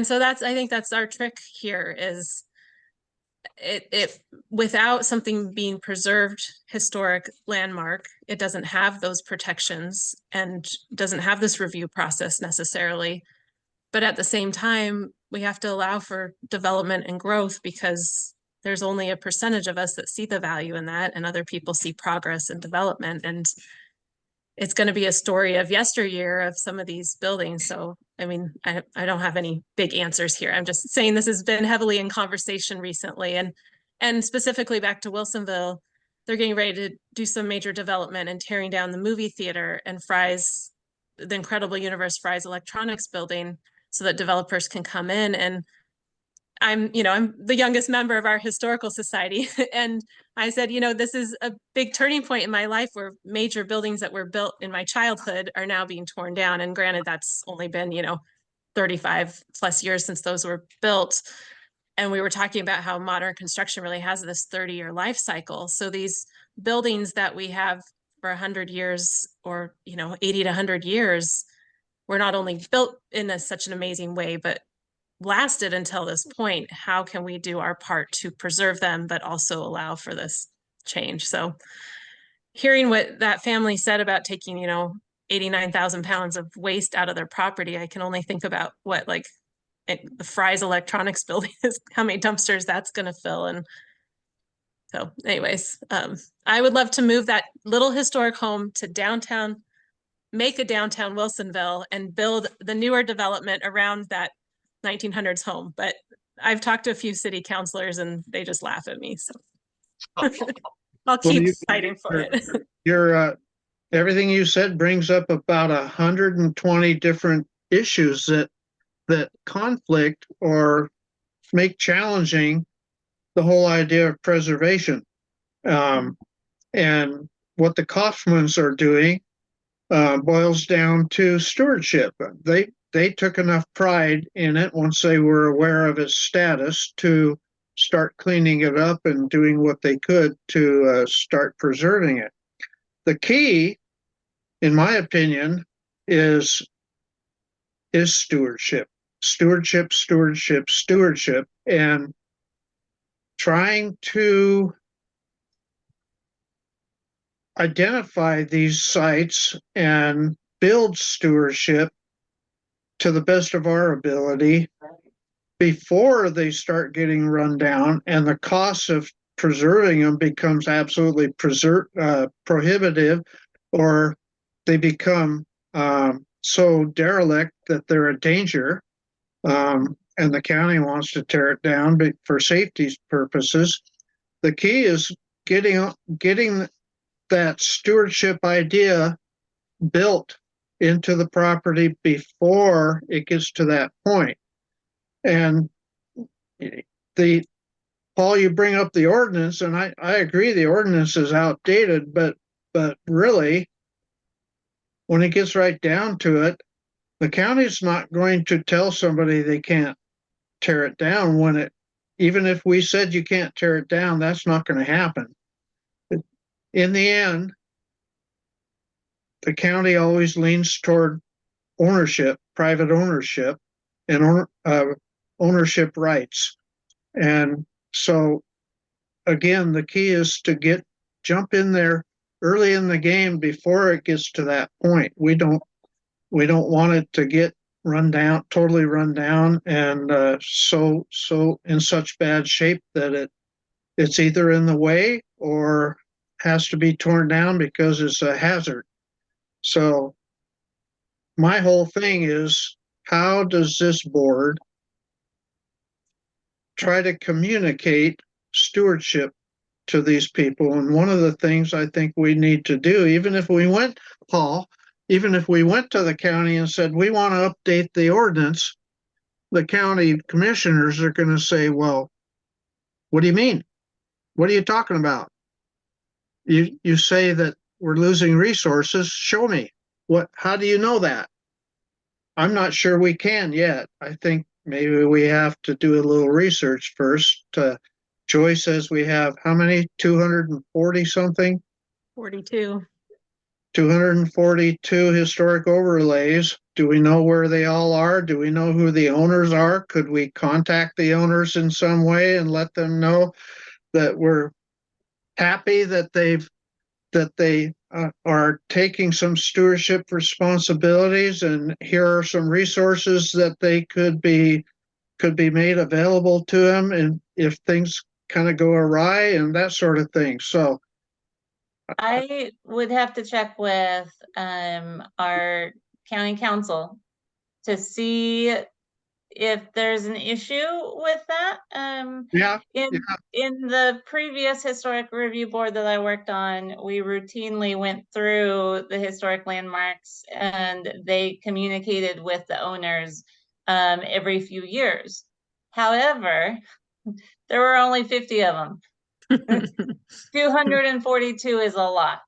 so I think that's our trick here, is it without something being preserved historic landmark, it doesn't have those protections and doesn't have this review process necessarily. But at the same time, we have to allow for development and growth, because there's only a percentage of us that see the value in that, and other people see progress and development. And it's going to be a story of yesteryear of some of these buildings. So, I mean, I don't have any big answers here. I'm just saying this has been heavily in conversation recently, and specifically back to Wilsonville, they're getting ready to do some major development and tearing down the movie theater and the Incredible Universe Fry's Electronics building, so that developers can come in. And I'm the youngest member of our historical society. And I said, this is a big turning point in my life, where major buildings that were built in my childhood are now being torn down. And granted, that's only been, 35 plus years since those were built. And we were talking about how modern construction really has this 30-year life cycle. So these buildings that we have for 100 years, or, 80 to 100 years, were not only built in such an amazing way, but lasted until this point. How can we do our part to preserve them, but also allow for this change? So hearing what that family said about taking, 89,000 pounds of waste out of their property, I can only think about what the Fry's Electronics building is, how many dumpsters that's going to fill. And So anyways, I would love to move that little historic home to downtown, make a downtown Wilsonville and build the newer development around that 1900s home. But I've talked to a few city councilors and they just laugh at me. So I'll Well, keep you- fighting for it. Your everything you said brings up about 120 different issues that conflict or make challenging the whole idea of preservation. And what the Kaufmans are doing boils down to stewardship. They took enough pride in it once they were aware of its status to start cleaning it up and doing what they could to start preserving it. The key, in my opinion, is stewardship, and trying to identify these sites and build stewardship to the best of our ability before they start getting run down and the cost of preserving them becomes absolutely prohibitive, or they become so derelict that they're a danger, and the county wants to tear it down for safety purposes. The key is getting that stewardship idea built into the property before it gets to that point. And Paul, you bring up the ordinance, and I agree the ordinance is outdated, but really, when it gets right down to it, the county's not going to tell somebody they can't tear it down even if we said you can't tear it down, that's not going to happen. In the end, the county always leans toward ownership, private ownership, and ownership rights. And so, again, the key is to jump in there early in the game before it gets to that point. We don't want it to get totally run down, and so in such bad shape that it's either in the way or has to be torn down because it's a hazard. So my whole thing is, how does this board try to communicate stewardship to these people? And one of the things I think we need to do, even if we went to the county and said, we want to update the ordinance, the county commissioners are going to say, well, what do you mean? What are you talking about? You say that we're losing resources. Show me. How do you know that? I'm not sure we can yet. I think maybe we have to do a little research first. Joy says we have how many? 240 something? 42. 242 historic overlays. Do we know where they all are? Do we know who the owners are? Could we contact the owners in some way and let them know that we're happy that they are taking some stewardship responsibilities, and here are some resources that they could be made available to them, and if things kind of go awry and that sort of thing. So I would have to check with our county council to see if there's an issue with that. yeah, In the previous historic review board that I worked on, we routinely went through the historic landmarks and they communicated with the owners every few years. However, there were only 50 of them. 242 is a lot.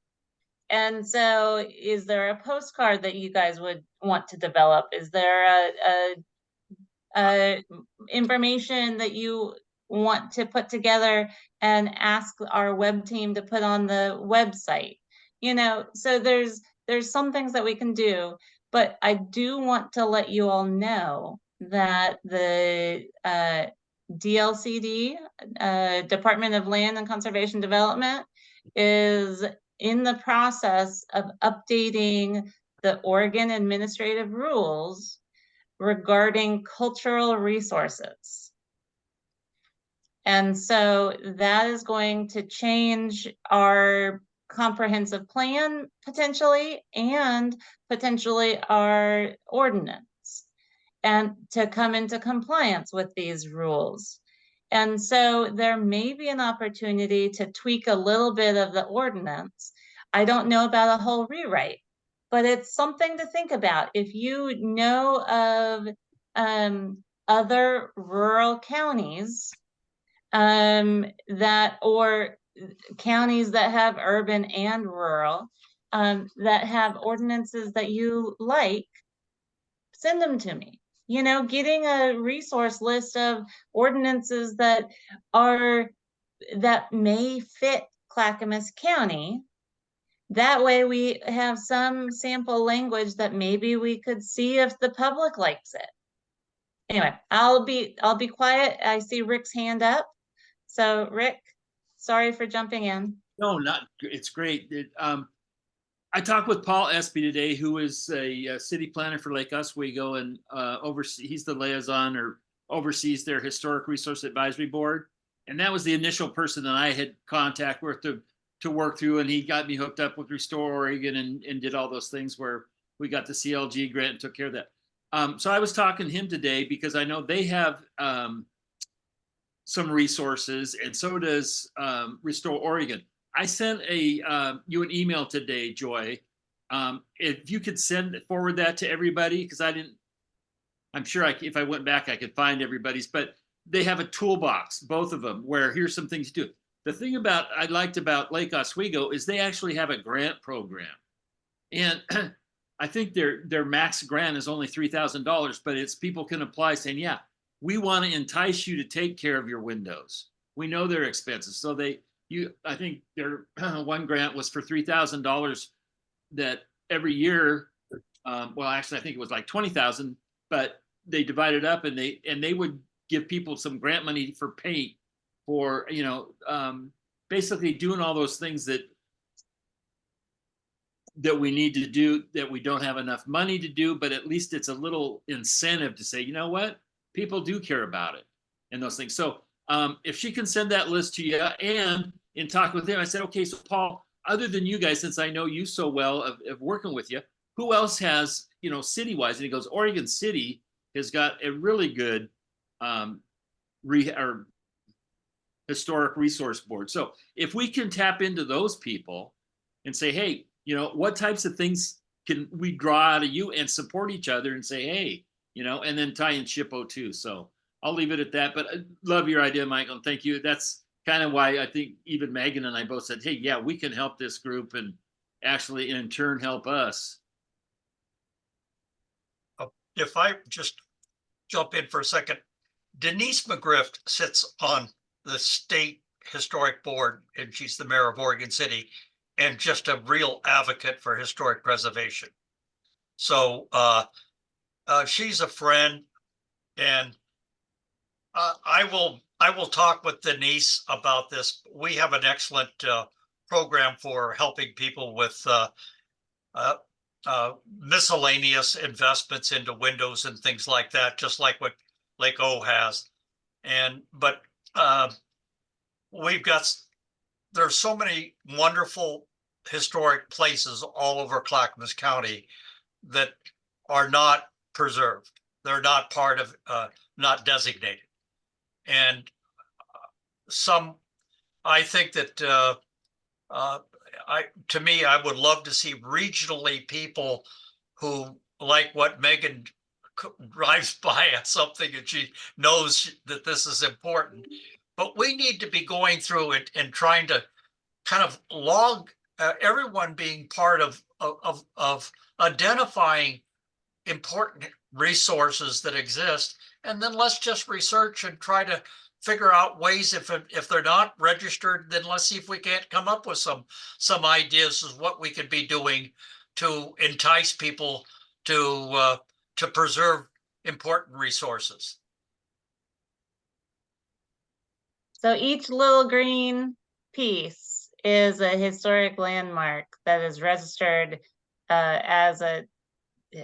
And so is there a postcard that you guys would want to develop? Is there a information that you want to put together and ask our web team to put on the website? So there's some things that we can do, but I do want to let you all know that the DLCD, Department of Land and Conservation Development, is in the process of updating the Oregon administrative rules regarding cultural resources. And so that is going to change our comprehensive plan potentially, and potentially our ordinance, and to come into compliance with these rules. And so there may be an opportunity to tweak a little bit of the ordinance. I don't know about a whole rewrite, but it's something to think about. If you know of other rural counties or counties that have urban and rural that have ordinances that you like, send them to me. You know, getting a resource list of ordinances that may fit Clackamas County. That way we have some sample language that maybe we could see if the public likes it. Anyway, I'll be quiet. I see Rick's hand up. So Rick, sorry for jumping in. No, it's great. I talked with Paul Espy today, who is a city planner for Lake Oswego, and he's the liaison or oversees their Historic Resource Advisory Board. And that was the initial person that I had contact with to work through, and he got me hooked up with Restore Oregon and did all those things where we got the CLG grant and took care of that. So I was talking to him today because I know they have some resources, and so does Restore Oregon. I sent you an email today, Joy. If you could forward that to everybody, because I'm sure if I went back, I could find everybody's, but they have a toolbox, both of them, where here's some things to do. The thing I liked about Lake Oswego is they actually have a grant program. And I think their max grant is only $3,000, but it's people can apply saying, yeah, we want to entice you to take care of your windows. We know they're expensive. So I think their one grant was for $3,000 that every year, well, actually, I think it was like 20,000, but they divided up and they would give people some grant money for paint, for, basically doing all those things that we need to do, that we don't have enough money to do, but at least it's a little incentive to say, you know what, people do care about it and those things. So if she can send that list to you, and in talk with him, I said, okay, so Paul, other than you guys, since I know you so well of working with you, who else has, city-wise? And he goes, Oregon City has got a really good historic resource board. So if we can tap into those people and say, hey, what types of things can we draw out of you, and support each other and say, hey, and then tie in SHPO too. So I'll leave it at that, but I love your idea, Michael. And thank you. That's kind of why I think even Megan and I both said, hey, yeah, we can help this group and actually in turn help us. If I just jump in for a second, Denise McGriff sits on the state historic board, and she's the mayor of Oregon City, and just a real advocate for historic preservation. So she's a friend, and I will talk with Denise about this. We have an excellent program for helping people with miscellaneous investments into windows and things like that, just like what Lake O has. But there's so many wonderful historic places all over Clackamas County that are not preserved. They're not part of, not designated. And I think that to me, I would love to see regionally people who, like what Megan drives by at something and she knows that this is important, but we need to be going through it and trying to kind of log everyone being part of identifying important resources that exist, and then let's just research and try to figure out ways, if they're not registered, then let's see if we can't come up with some ideas of what we could be doing to entice people to preserve important resources. So each little green piece is a historic landmark that is registered as a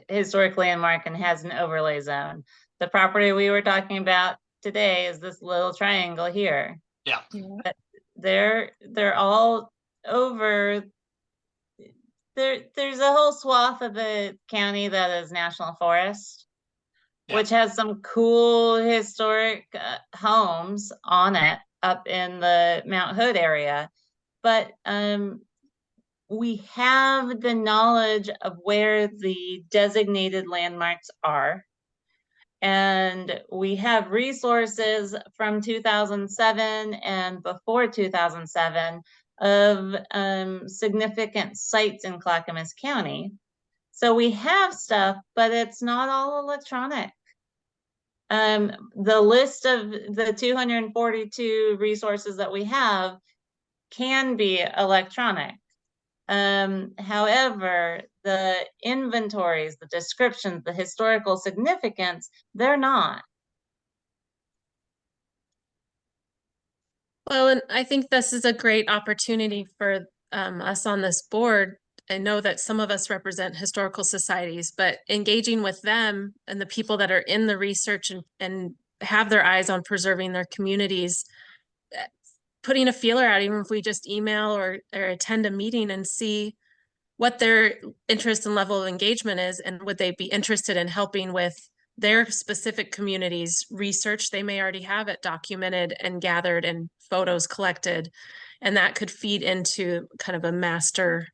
historic landmark and has an overlay zone. The property we were talking about today is this little triangle here. Yeah. They're all over. There's a whole swath of the county that is national forest, Yeah. which has some cool historic homes on it up in the Mount Hood area. But we have the knowledge of where the designated landmarks are. And we have resources from 2007 and before 2007 of significant sites in Clackamas County. So we have stuff, but it's not all electronic. The list of the 242 resources that we have can be electronic. However, the inventories, the descriptions, the historical significance, they're not. Well, and I think this is a great opportunity for us on this board. I know that some of us represent historical societies, but engaging with them and the people that are in the research and have their eyes on preserving their communities, putting a feeler out, even if we just email or attend a meeting and see what their interest and level of engagement is, and would they be interested in helping with their specific communities research. They may already have it documented and gathered and photos collected, and that could feed into kind of a master,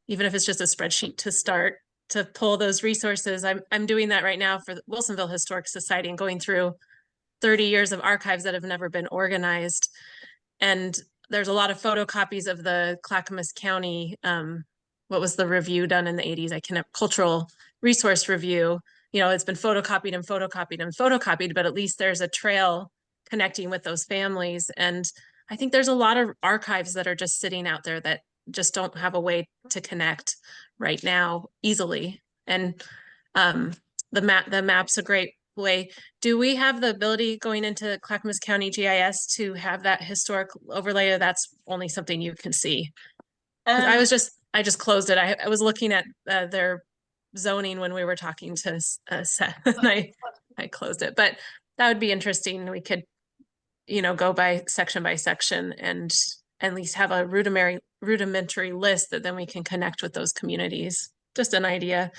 even if it's just a spreadsheet to start to pull those resources. I'm doing that right now for the Wilsonville Historic Society and going through 30 years of archives that have never been organized. And there's a lot of photocopies of the Clackamas County, what was the review done in the 80s? I can cultural resource review. You know, it's been photocopied and photocopied and photocopied, but at least there's a trail connecting with those families. And I think there's a lot of archives that are just sitting out there that just don't have a way to connect right now easily. And the map's a great way. Do we have the ability going into Clackamas County GIS to have that historic overlay, or that's only something you can see? I just closed it. I was looking at their zoning when we were talking to Seth, and I closed it. But that would be interesting. We could, you know, go by section and at least have a rudimentary list that then we can connect with those communities. Just an idea.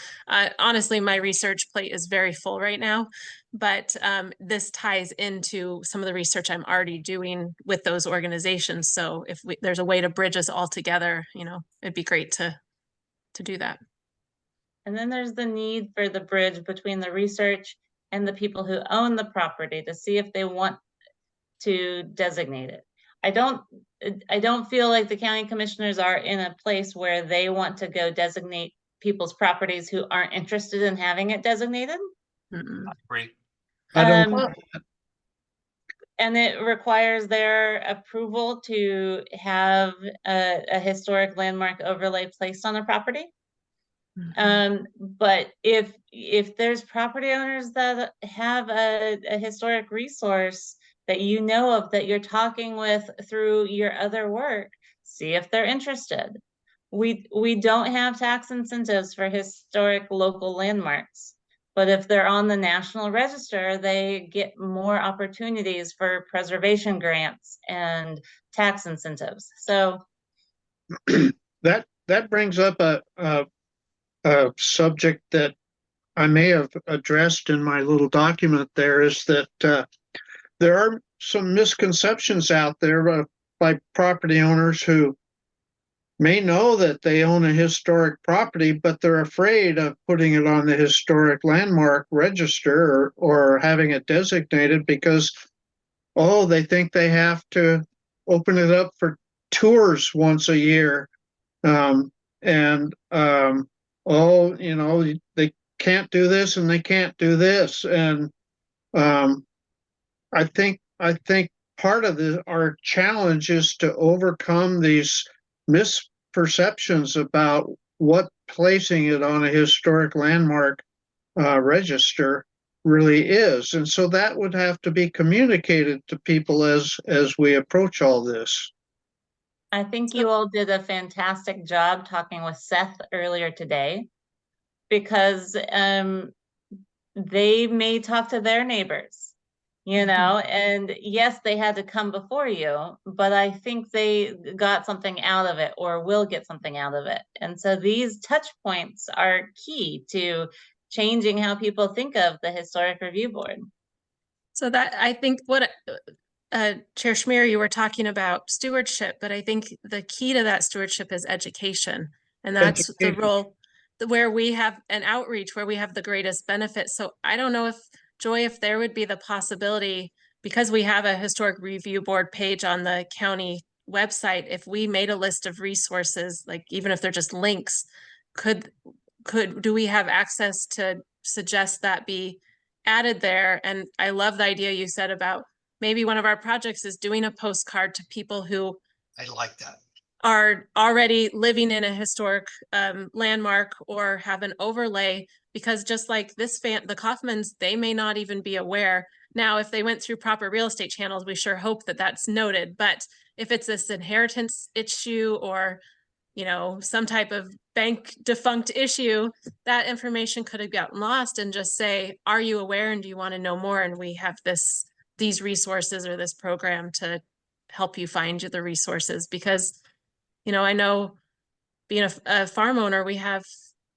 Honestly, my research plate is very full right now, but this ties into some of the research I'm already doing with those organizations. So if there's a way to bridge us all together, you know, it'd be great to do that. And then there's the need for the bridge between the research and the people who own the property to see if they want to designate it. I don't feel like the county commissioners are in a place where they want to go designate people's properties who aren't interested in having it designated. Great. I don't, And it requires their approval to have a historic landmark overlay placed on the property. But if there's property owners that have a historic resource that you know of, that you're talking with through your other work, see if they're interested. We don't have tax incentives for historic local landmarks, but if they're on the National Register, they get more opportunities for preservation grants and tax incentives. So that brings up a subject that I may have addressed in my little document there, is that there are some misconceptions out there by property owners who may know that they own a historic property, but they're afraid of putting it on the historic landmark register or having it designated because, oh, they think they have to open it up for tours once a year. Oh, you know, they can't do this and they can't do this. And I think part of our challenge is to overcome these misperceptions about what placing it on a historic landmark register really is. And so that would have to be communicated to people as we approach all this. I think you all did a fantastic job talking with Seth earlier today, because they may talk to their neighbors you know, and yes, they had to come before you, but I think they got something out of it or will get something out of it. And so these touch points are key to changing how people think of the Historic Review Board. So that, I think what Chair Schmier, you were talking about stewardship, but I think the key to that stewardship is education. And that's the Education. role where we have an outreach, where we have the greatest benefit. So I don't know if, Joy, if there would be the possibility, because we have a Historic Review Board page on the county website, if we made a list of resources, like even if they're just links, do we have access to suggest that be added there? And I love the idea you said about maybe one of our projects is doing a postcard to people who I like that. are already living in a historic landmark or have an overlay, because just like the Kaufmans, they may not even be aware. Now, if they went through proper real estate channels, we sure hope that that's noted. But if it's this inheritance issue or, you know, some type of bank defunct issue, that information could have gotten lost, and just say, are you aware and do you want to know more? And we have these resources or this program to help you find the resources. Because, you know, I know being a farm owner, we have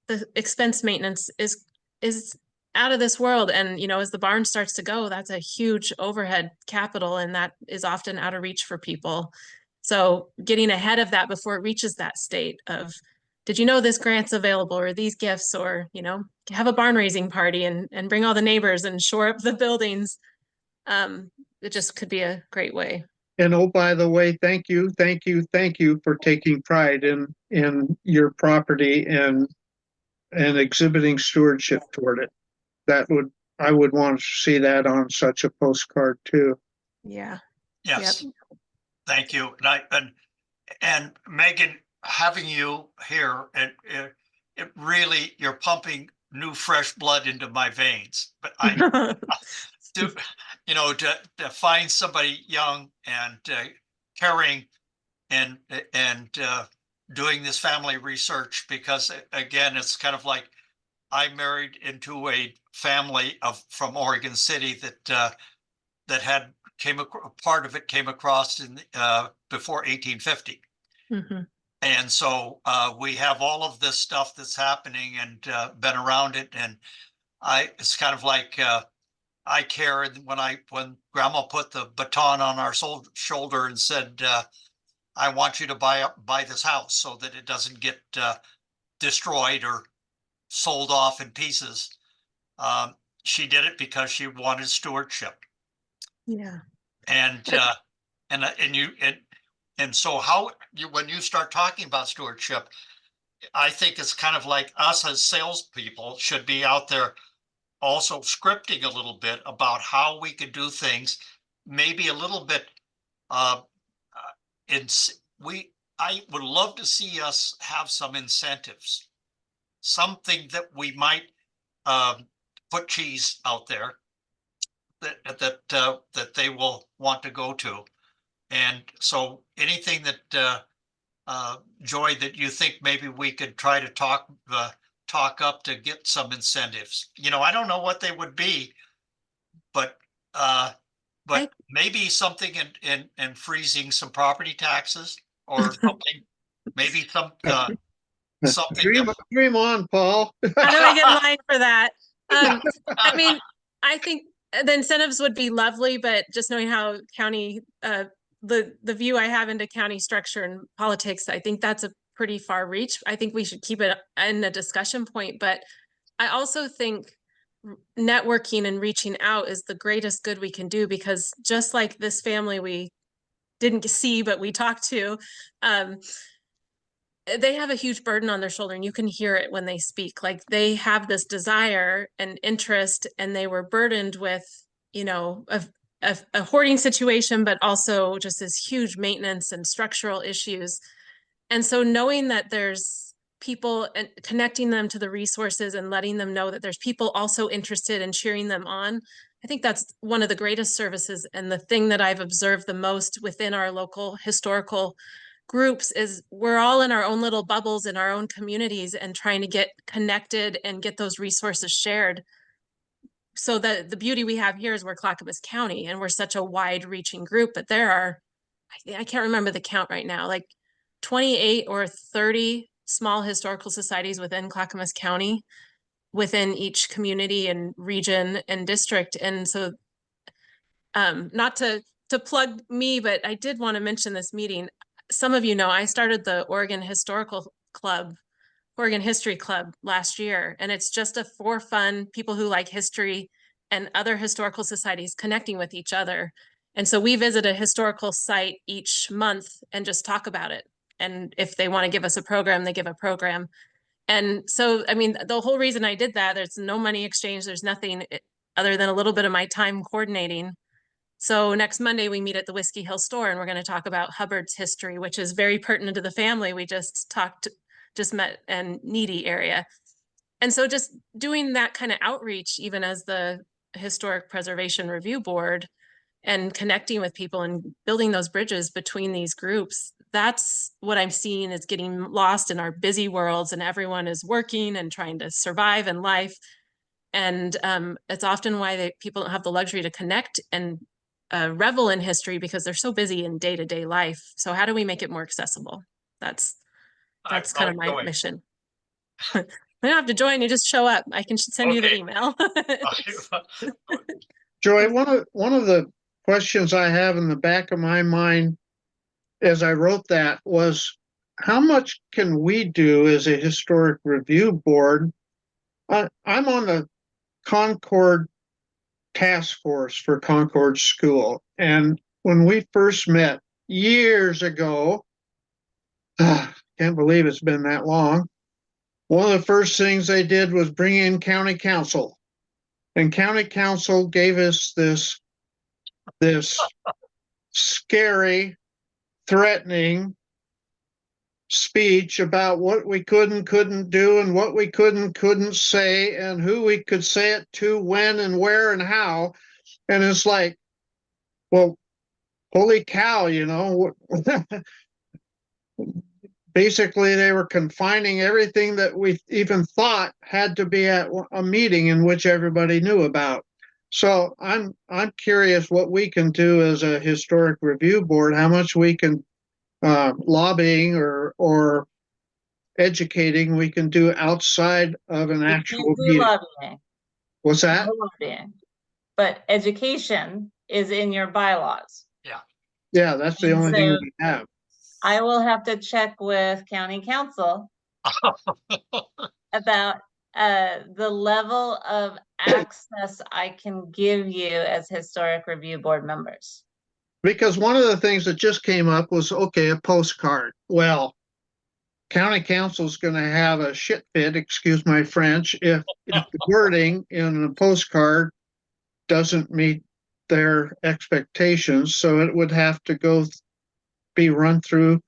the expense maintenance is out of this world. And, you know, as the barn starts to go, that's a huge overhead capital, and that is often out of reach for people. So getting ahead of that before it reaches that state of, did you know this grant's available, or these gifts, or, you know, have a barn raising party and bring all the neighbors and shore up the buildings. It just could be a great way. And oh, by the way, thank you for taking pride in your property and exhibiting stewardship toward it. I would want to see that on such a postcard too. Yeah. Yes. Yep. Thank you. And Megan, having you here, it really, you're pumping new fresh blood into my veins. But I to, you know, to find somebody young and caring and doing this family research, because again, it's kind of like I married into a family from Oregon City that had part of it came across in before 1850. Mm-hmm. And so we have all of this stuff that's happening and been around it. And it's kind of like I care when Grandma put the baton on our shoulder and said, "I want you to buy this house so that it doesn't get destroyed or sold off in pieces." She did it because she wanted stewardship. Yeah. And so when you start talking about stewardship, I think it's kind of like us as salespeople should be out there also scripting a little bit about how we could do things, maybe a little bit. I would love to see us have some incentives, something that we might put cheese out there that they will want to go to. And so anything that Joy, that you think maybe we could try to talk up to get some incentives. You know, I don't know what they would be, but maybe something in freezing some property taxes or something. Maybe something. Dream on, Paul. How do I get in line for that? I mean, I think the incentives would be lovely, but just knowing how county, the view I have into county structure and politics, I think that's a pretty far reach. I think we should keep it in a discussion point, but I also think networking and reaching out is the greatest good we can do, because just like this family we didn't see, but we talked to, they have a huge burden on their shoulder, and you can hear it when they speak. Like, they have this desire and interest, and they were burdened with, you know, a hoarding situation, but also just this huge maintenance and structural issues. And so knowing that there's people and connecting them to the resources and letting them know that there's people also interested in cheering them on, I think that's one of the greatest services. And the thing that I've observed the most within our local historical groups is we're all in our own little bubbles in our own communities and trying to get connected and get those resources shared. so the beauty we have here is we're Clackamas County and we're such a wide reaching group, but there are, I can't remember the count right now, like 28 or 30 small historical societies within Clackamas County, within each community and region and district. And so not to plug me, but I did want to mention this meeting. Some of you know I started the Oregon History Club last year, and it's just for fun, people who like history and other historical societies connecting with each other. And so we visit a historical site each month and just talk about it. And if they want to give us a program, they give a program. And so, I mean, the whole reason I did that, there's no money exchange, there's nothing other than a little bit of my time coordinating. So next Monday, we meet at the Whiskey Hill store and we're going to talk about Hubbard's history, which is very pertinent to the family. We just met in Needy area. And so just doing that kind of outreach, even as the Historic Preservation Review Board, and connecting with people and building those bridges between these groups, that's what I'm seeing is getting lost in our busy worlds, and everyone is working and trying to survive in life. And it's often why people don't have the luxury to connect and revel in history, because they're so busy in day-to-day life. So how do we make it more accessible? That's kind of my mission. You don't have to join, you just show up. I can send you the email. Joy, one of the questions I have in the back of my mind as I wrote that was, how much can we do as a historic review board? I'm on the Concord task force for Concord School. And when we first met years ago, can't believe it's been that long. One of the first things they did was bring in county council. And county council gave us this scary, threatening speech about what we could and couldn't do and what we could and couldn't say and who we could say it to, when and where and how. And it's like, well, holy cow, you know. Basically, they were confining everything that we even thought had to be at a meeting in which everybody knew about. So I'm curious what we can do as a historic review board, how much we can lobbying or educating we can do outside of an actual meeting. Lobbying. What's that? No lobbying. But education is in your bylaws. Yeah, that's the only thing we have. I will have to check with county council about the level of access I can give you as historic review board members. Because one of the things that just came up was, okay, a postcard. Well, county council's going to have a shit fit, excuse my French, if the wording in the postcard doesn't meet their expectations. So it would have to be run through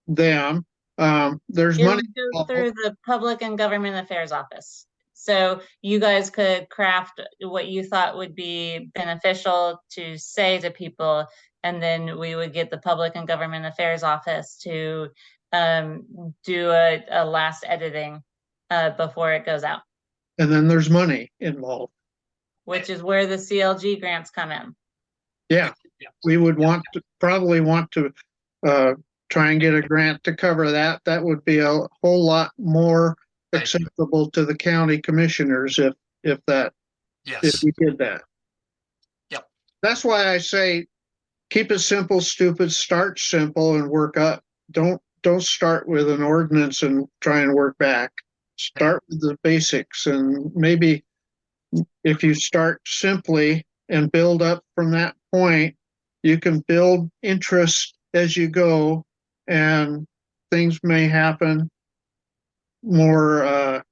them. There's money go through the Public and Government Affairs Office. So you guys could craft what you thought would be beneficial to say to people, and then we would get the Public and Government Affairs Office to do a last editing before it goes out. And then there's money involved, which is where the CLG grants come in. Yeah, we would probably want to try and get a grant to cover that. That would be a whole lot more acceptable to the county commissioners if we did that. Yep. That's why I say keep it simple, stupid, start simple and work up. Don't start with an ordinance and try and work back. Start with the basics, and maybe if you start simply and build up from that point, you can build interest as you go, and things may happen more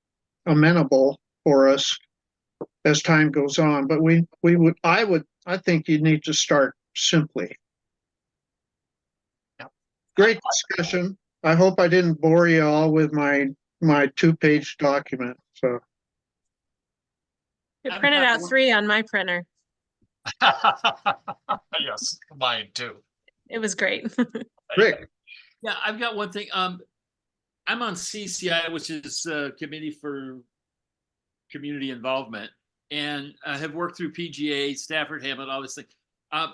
amenable for us as time goes on. But I think you need to start simply. Yep. Great discussion. I hope I didn't bore you all with my 2-page document. So It printed out 3 on my printer. Yes, mine too. It was great. Rick. Yeah, I've got one thing. I'm on CCI, which is Committee for Community Involvement. and have worked through PGA, Stafford Hamlet, all this thing. I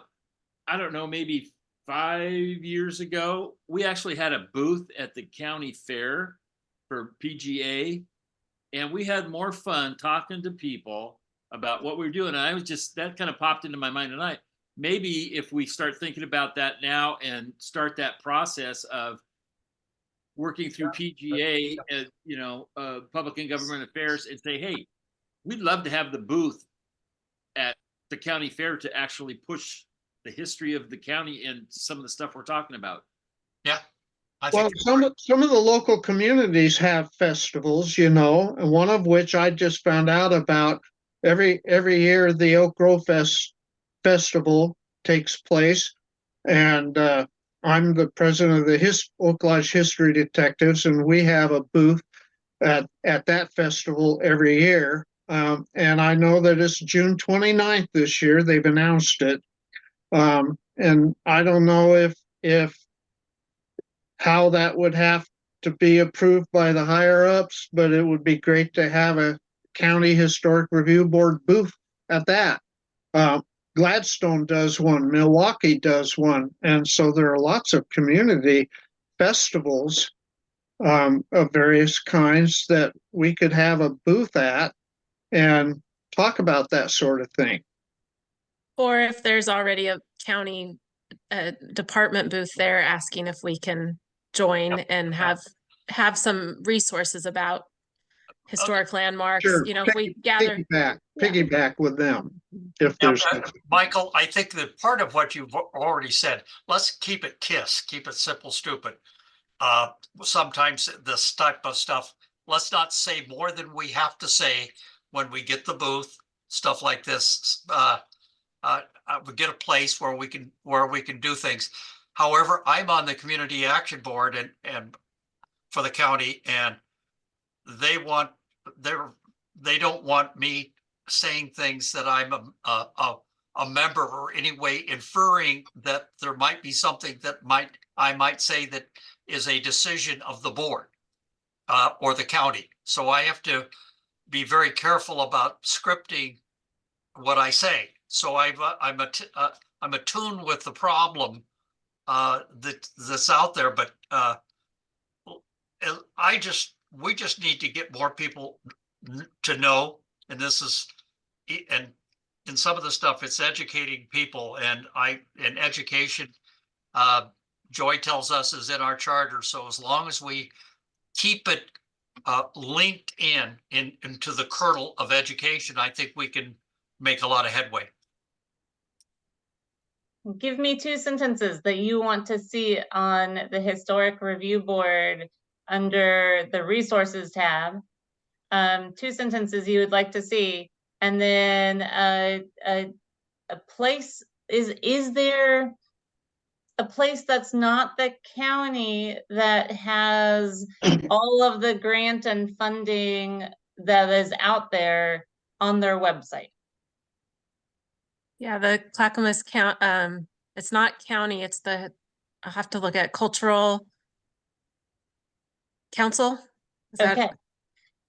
don't know, maybe 5 years ago, we actually had a booth at the county fair for PGA, and we had more fun talking to people about what we were doing. And I was just, that kind of popped into my mind tonight. Maybe if we start thinking about that now and start that process of working through PGA and, public and government affairs, and say, hey, we'd love to have the booth at the county fair to actually push the history of the county and some of the stuff we're talking about. Yeah. I Well, think some of the local communities have festivals, and one of which I just found out about. Every year, the Oak Grove Festival takes place, and I'm the president of the Oak Lodge History Detectives, and we have a booth at that festival every year. And I know that it's June 29th this year. They've announced it. And I don't know if how that would have to be approved by the higher ups, but it would be great to have a county historic review board booth at that. Gladstone does one, Milwaukee does one, and so there are lots of community festivals of various kinds that we could have a booth at and talk about that sort of thing. Or if there's already a county department booth there, asking if we can join and have some resources about historic landmarks. Sure. If we gather. Piggyback with them. If Yeah, there's Michael, I think that part of what you've already said, let's keep it KISS, keep it simple, stupid. Sometimes this type of stuff, let's not say more than we have to say when we get the booth, stuff like this. We get a place where we can do things. However, I'm on the community action board and for the county, and they don't want me saying things that I'm a member, or any way inferring that there might be something that I might say that is a decision of the board or the county. So I have to be very careful about scripting what I say. So I'm attuned with the problem that's out there, but we just need to get more people to know. And in some of the stuff, it's educating people, and education, Joy tells us, is in our charter. So as long as we keep it linked into the kernel of education, I think we can make a lot of headway. Give me 2 sentences that you want to see on the Historic Review Board under the Resources tab. 2 sentences you would like to see, and then a place. Is there a place that's not the county that has all of the grant and funding that is out there on their website? Yeah, the Clackamas it's not county, it's I'll have to look at Cultural Council. Okay.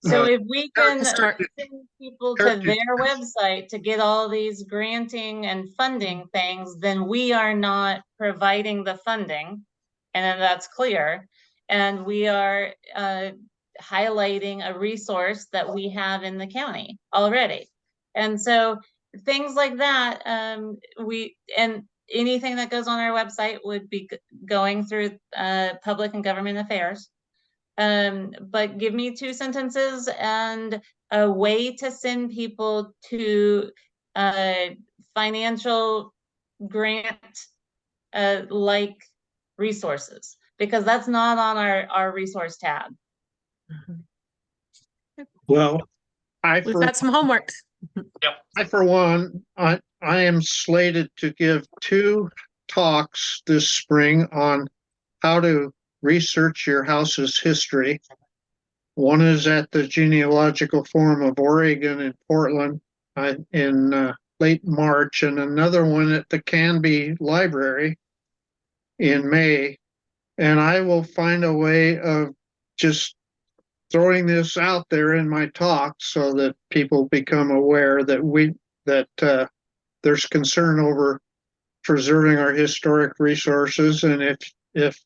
So if we can Historic- send people to their website to get all these granting and funding things, then we are not providing the funding, and then that's clear. And we are highlighting a resource that we have in the county already. And so things like that, and anything that goes on our website would be going through public and government affairs. But give me 2 sentences and a way to send people to financial grant like resources, because that's not on our resource tab. well, We've got some homework. for one, I am slated to give 2 talks this spring on how to research your house's history. One is at the Genealogical Forum of Oregon in Portland in late March, and another one at the Canby Library in May. And I will find a way of just throwing this out there in my talk so that people become aware that there's concern over preserving our historic resources, and if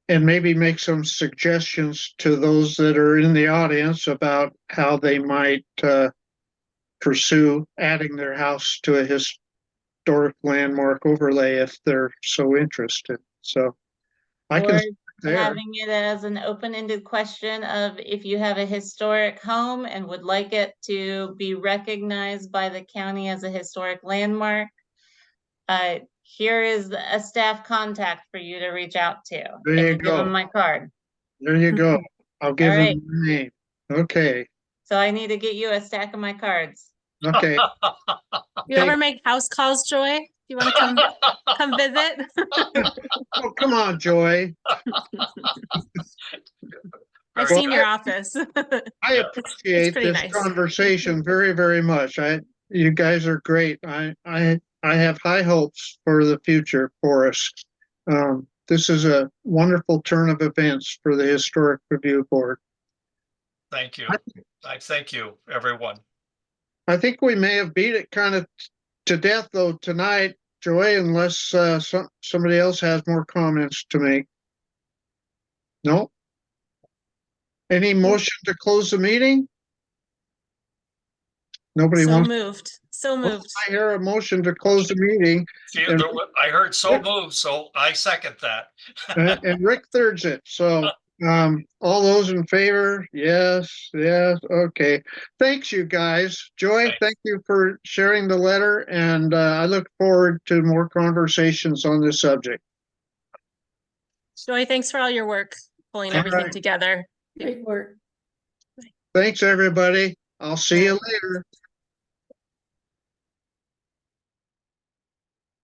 and maybe make some suggestions to those that are in the audience about how they might pursue adding their house to a historic landmark overlay if they're so interested. So I can Or start there. having it as an open-ended question of if you have a historic home and would like it to be recognized by the county as a historic landmark, here is a staff contact for you to reach out to. There I you can give them go. my card. There you go. I'll give All them right. the name. Okay. So I need to get you a stack of my cards. Okay. You ever make house calls, Joy? You want to come visit? Oh, come on, Joy. I've Well, seen your office. I appreciate pretty this nice. conversation very, very much. You guys are great. I have high hopes for the future for us. This is a wonderful turn of events for the Historic Review Board. Thank you. I thank you, everyone. I think we may have beat it kind of to death though tonight, Joy, unless somebody else has more comments to make. No? Any motion to close the meeting? Nobody So wants. moved. So moved. I hear a motion to close the meeting, And- I heard so moved, so I second that. and Rick thirds it. So, all those in favor? Yes, okay. Thanks, you guys. Joy, Thanks. thank you for sharing the letter, and I look forward to more conversations on this subject. Joy, thanks for all your work, pulling All everything right. together. Great work. Thanks, everybody. I'll see you later.